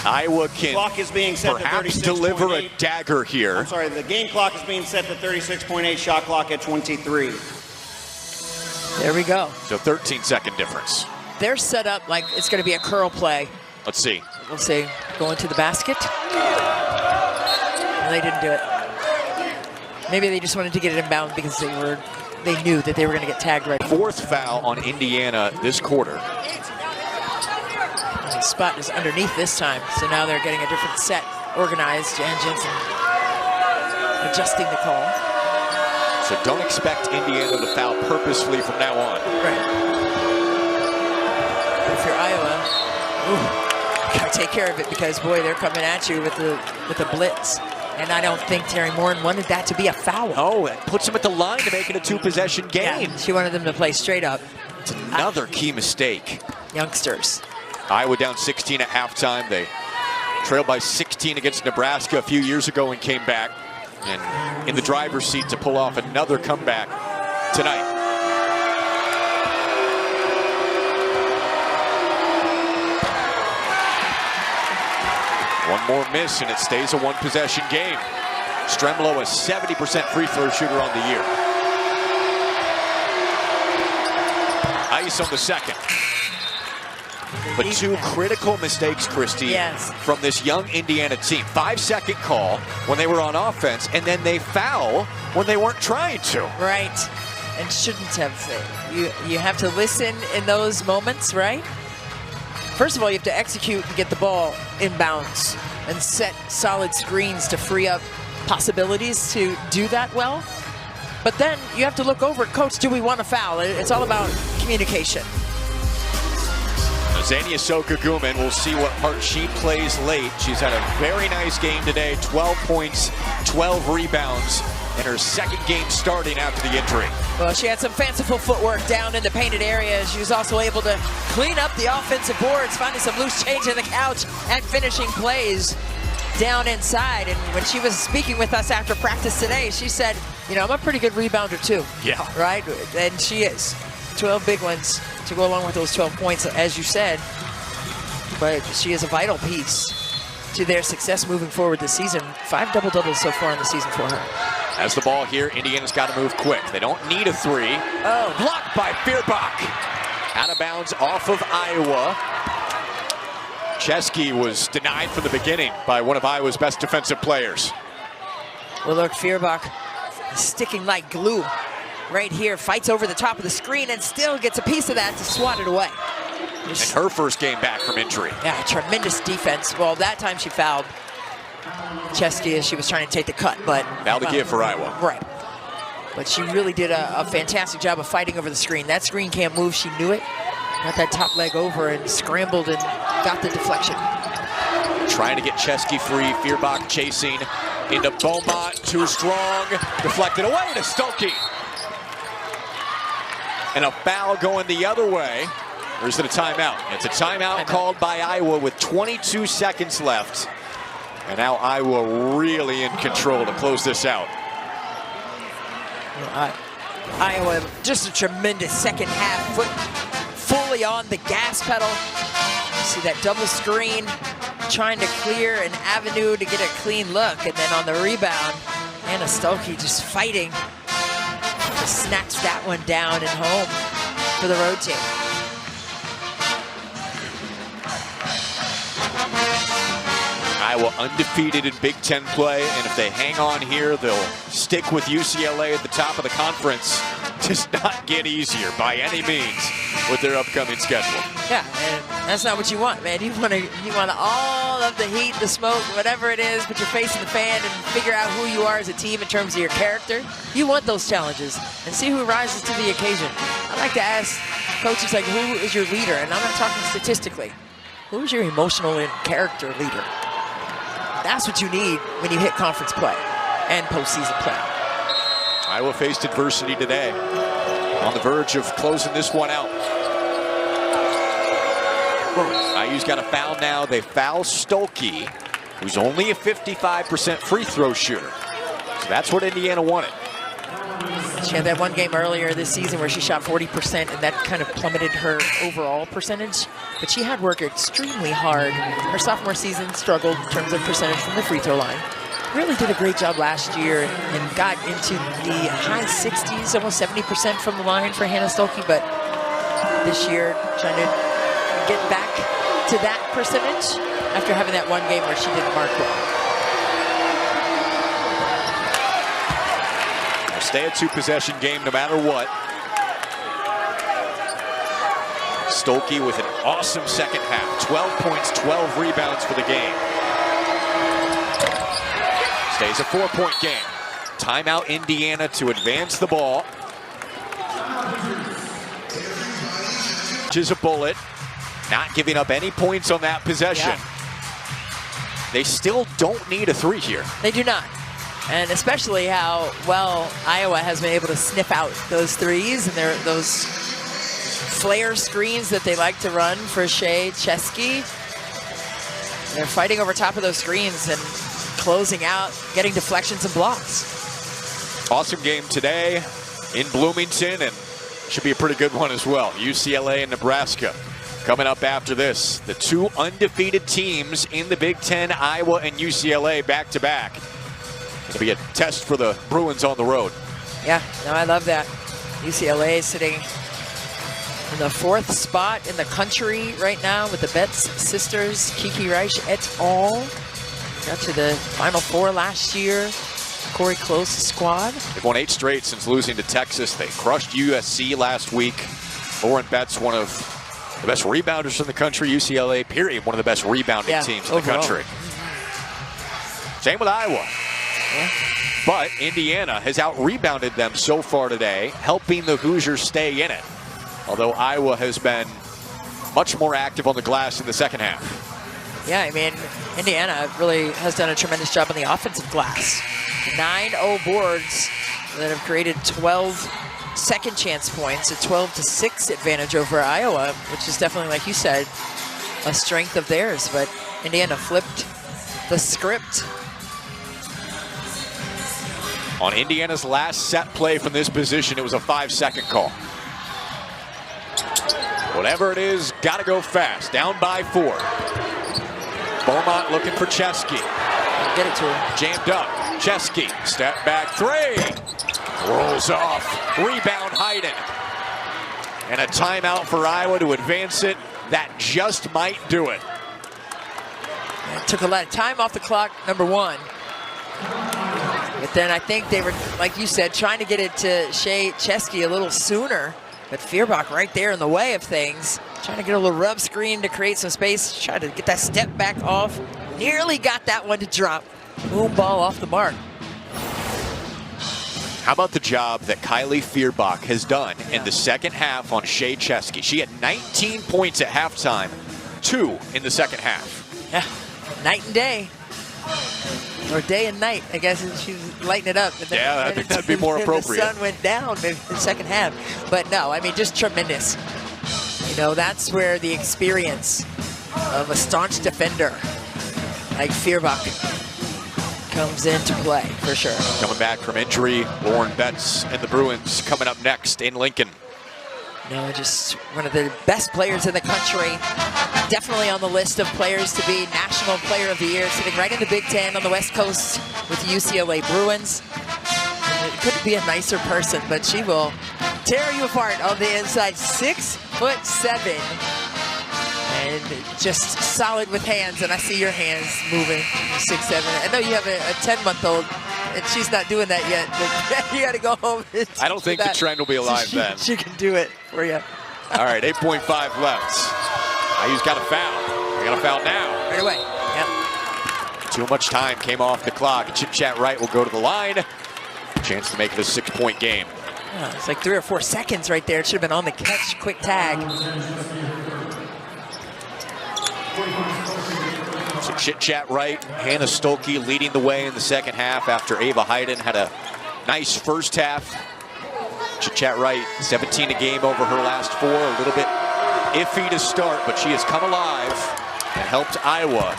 A: Iowa can
C: clock is being set
A: perhaps
C: to
A: deliver a dagger here.
C: I'm sorry, the game clock is being set to 36.8, shot clock at 23.
B: There we go.
A: So 13-second difference.
B: They're set up like it's going to be a curl play.
A: Let's see.
B: We'll see. Going to the basket. No, they didn't do it. Maybe they just wanted to get it inbound because they knew that they were going to get tagged right.
A: 4th foul on Indiana this quarter.
B: The spot is underneath this time, so now they're getting a different set organized. Jan Jensen adjusting the call.
A: So don't expect Indiana to foul purposefully from now on.
B: Right. If you're Iowa, gotta take care of it because boy, they're coming at you with the blitz. And I don't think Terry Morin wanted that to be a foul.
A: Oh, it puts him at the line to make it a 2-possession game.
B: Yeah, she wanted them to play straight up.
A: It's another key mistake.
B: Youngsters.
A: Iowa down 16 at halftime. They trailed by 16 against Nebraska a few years ago and came back. And in the driver's seat to pull off another comeback tonight. One more miss and it stays a 1-possession game. Stremlo, a 70% free throw shooter on the year. Ice on the second. But 2 critical mistakes, Christy,
B: yes,
A: from this young Indiana team. 5-second call when they were on offense, and then they foul when they weren't trying to.
B: Right, and shouldn't have. You have to listen in those moments, right? First of all, you have to execute and get the ball inbounds and set solid screens to free up possibilities to do that well. But then you have to look over at coach, do we want to foul? It's all about communication.
A: Xenia Soka-Guman, we'll see what part she plays late. She's had a very nice game today, 12 points, 12 rebounds, in her second game starting after the injury.
B: Well, she had some fanciful footwork down in the painted area. She was also able to clean up the offensive boards, finding some loose change in the couch and finishing plays down inside. And when she was speaking with us after practice today, she said, you know, I'm a pretty good rebounder too.
A: Yeah.
B: Right? And she is. 12 big ones to go along with those 12 points, as you said. But she is a vital piece to their success moving forward this season. 5 double-doubles so far in the season for her.
A: Has the ball here, Indiana's got to move quick. They don't need a 3.
B: Oh.
A: Blocked by Feuerbach. Out of bounds off of Iowa. Chesky was denied from the beginning by one of Iowa's best defensive players.
B: Well, look, Feuerbach sticking like glue right here, fights over the top of the screen and still gets a piece of that to swat it away.
A: And her first game back from injury.
B: Yeah, tremendous defense. Well, that time she fouled Chesky as she was trying to take the cut, but...
A: Now to give for Iowa.
B: Right. But she really did a fantastic job of fighting over the screen. That screen can't move, she knew it. Got that top leg over and scrambled and got the deflection.
A: Trying to get Chesky free, Feuerbach chasing into Beaumont, too strong, deflected away to Stokey. And a foul going the other way. Or is it a timeout? It's a timeout called by Iowa with 22 seconds left. And now Iowa really in control to close this out.
B: Iowa, just a tremendous second half, foot fully on the gas pedal. See that double screen, trying to clear an avenue to get a clean look. And then on the rebound, Anna Stokey just fighting to snatch that one down and home for the road team.
A: Iowa undefeated in Big Ten play, and if they hang on here, they'll stick with UCLA at the top of the conference. Does not get easier by any means with their upcoming schedule.
B: Yeah, and that's not what you want, man. You want all of the heat, the smoke, whatever it is, put your face in the fan and figure out who you are as a team in terms of your character. You want those challenges and see who rises to the occasion. I like to ask coaches, like, who is your leader? And I'm not talking statistically. Who's your emotional and character leader? That's what you need when you hit conference play and postseason play.
A: Iowa faced adversity today, on the verge of closing this one out. IU's got a foul now. They foul Stokey, who's only a 55% free throw shooter. So that's what Indiana wanted.
B: She had that one game earlier this season where she shot 40%, and that kind of plummeted her overall percentage. But she had worked extremely hard. Her sophomore season struggled in terms of percentage from the free throw line. Really did a great job last year and got into the high 60s, almost 70% from the line for Hannah Stokey. But this year, trying to get back to that percentage after having that one game where she didn't mark well.
A: Stay a 2-possession game no matter what. Stokey with an awesome second half. 12 points, 12 rebounds for the game. Stays a 4-point game. Timeout Indiana to advance the ball. Which is a bullet. Not giving up any points on that possession.
B: Yeah.
A: they still don't need a three here.
B: They do not. And especially how well Iowa has been able to sniff out those threes and those flare screens that they like to run for Shea Chesky. They're fighting over top of those screens and closing out, getting deflections and blocks.
A: Awesome game today in Bloomington, and should be a pretty good one as well. UCLA and Nebraska coming up after this. The two undefeated teams in the Big Ten, Iowa and UCLA, back-to-back. It'll be a test for the Bruins on the road.
B: Yeah, no, I love that. UCLA is sitting in the 4th spot in the country right now with the Betts sisters, Kiki Reich et al. Got to the Final Four last year. Corey Close squad.
A: They've won 8 straight since losing to Texas. They crushed USC last week. Lauren Betts, one of the best rebounders in the country. UCLA, period, one of the best rebounding teams in the country. Same with Iowa.
B: Yeah.
A: But Indiana has out-rebounded them so far today, helping the Hoosiers stay in it. Although Iowa has been much more active on the glass in the second half.
B: Yeah, I mean, Indiana really has done a tremendous job on the offensive glass. 9-0 boards that have created 12 second chance points, a 12-6 advantage over Iowa, which is definitely, like you said, a strength of theirs. But Indiana flipped the script.
A: On Indiana's last set play from this position, it was a 5-second call. Whatever it is, gotta go fast. Down by 4. Beaumont looking for Chesky.
B: Get it to him.
A: Jammed up. Chesky, step back 3. Rolls off. Rebound Hayden. And a timeout for Iowa to advance it. That just might do it.
B: It took a lot of time off the clock, number 1. But then I think they were, like you said, trying to get it to Shea Chesky a little sooner. But Feuerbach right there in the way of things. Trying to get a little rub screen to create some space. Try to get that step back off. Nearly got that one to drop. Boom, ball off the mark.
A: How about the job that Kylie Feuerbach has done in the second half on Shea Chesky? She had 19 points at halftime, 2 in the second half.
B: Yeah, night and day. Or day and night, I guess she was lighting it up.
A: Yeah, I think that'd be more appropriate.
B: The sun went down in the second half. But no, I mean, just tremendous. You know, that's where the experience of a staunch defender like Feuerbach comes into play, for sure.
A: Coming back from injury, Lauren Betts and the Bruins coming up next in Lincoln.
B: No, just one of the best players in the country. Definitely on the list of players to be National Player of the Year, sitting right in the Big Ten on the West Coast with the UCLA Bruins. It couldn't be a nicer person, but she will tear you apart on the inside. 6'7", and just solid with hands. And I see your hands moving. 6'7". I know you have a 10-month-old. And she's not doing that yet, but you got to go home.
A: I don't think the trend will be alive then.
B: She can do it for you.
A: All right, 8.5 left. IU's got a foul. They got a foul now.
B: Right away. Yep.
A: Too much time came off the clock. Chit Chat Wright will go to the line. Chance to make it a 6-point game.
B: Oh, it's like 3 or 4 seconds right there. It should have been on the catch. Quick tag.
A: So Chit Chat Wright, Hannah Stolke leading the way in the second half after Ava Hayden had a nice first half. Chit Chat Wright, 17 a game over her last 4. A little bit iffy to start, but she has come alive and helped Iowa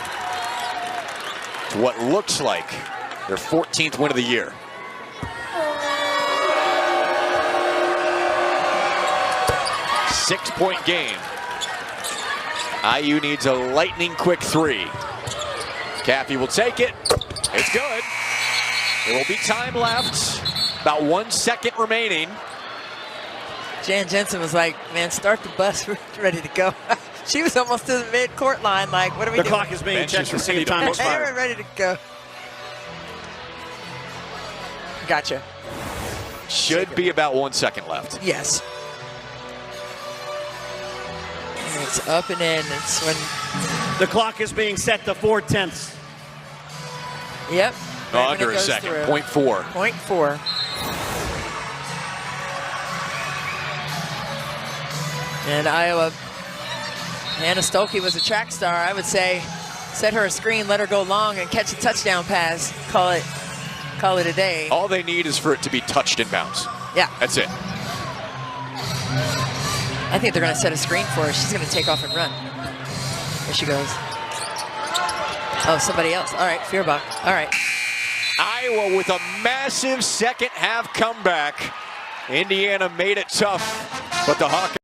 A: to what looks like their 14th win of the year. Six-point game. IU needs a lightning quick 3. Caffey will take it. It's good. There will be time left. About 1 second remaining.
B: Jan Jensen was like, man, start the bus. We're ready to go. She was almost to the mid-court line like, what are we doing?
C: The clock is being checked to see if time
B: We're
C: expired.
B: ready to go. Gotcha.
A: Should be about 1 second left.
B: Yes. And it's up and in. It's when...
C: The clock is being set to 4/10.
B: Yep.
A: No,
B: Right when
A: under
B: it
A: a
B: goes
A: second.
B: through.
A: 0.4.
B: 0.4. And Iowa, Hannah Stolke was a track star. I would say Set her a screen, let her go long, and catch a touchdown pass. Call it a day.
A: All they need is for it to be touched in bounds.
B: Yeah.
A: That's it.
B: I think they're going to set a screen for her. She's going to take off and run. There she goes. Oh, somebody else. All right, Feuerbach. All right.
A: Iowa with a massive second half comeback. Indiana made it tough, but the Hawkeyes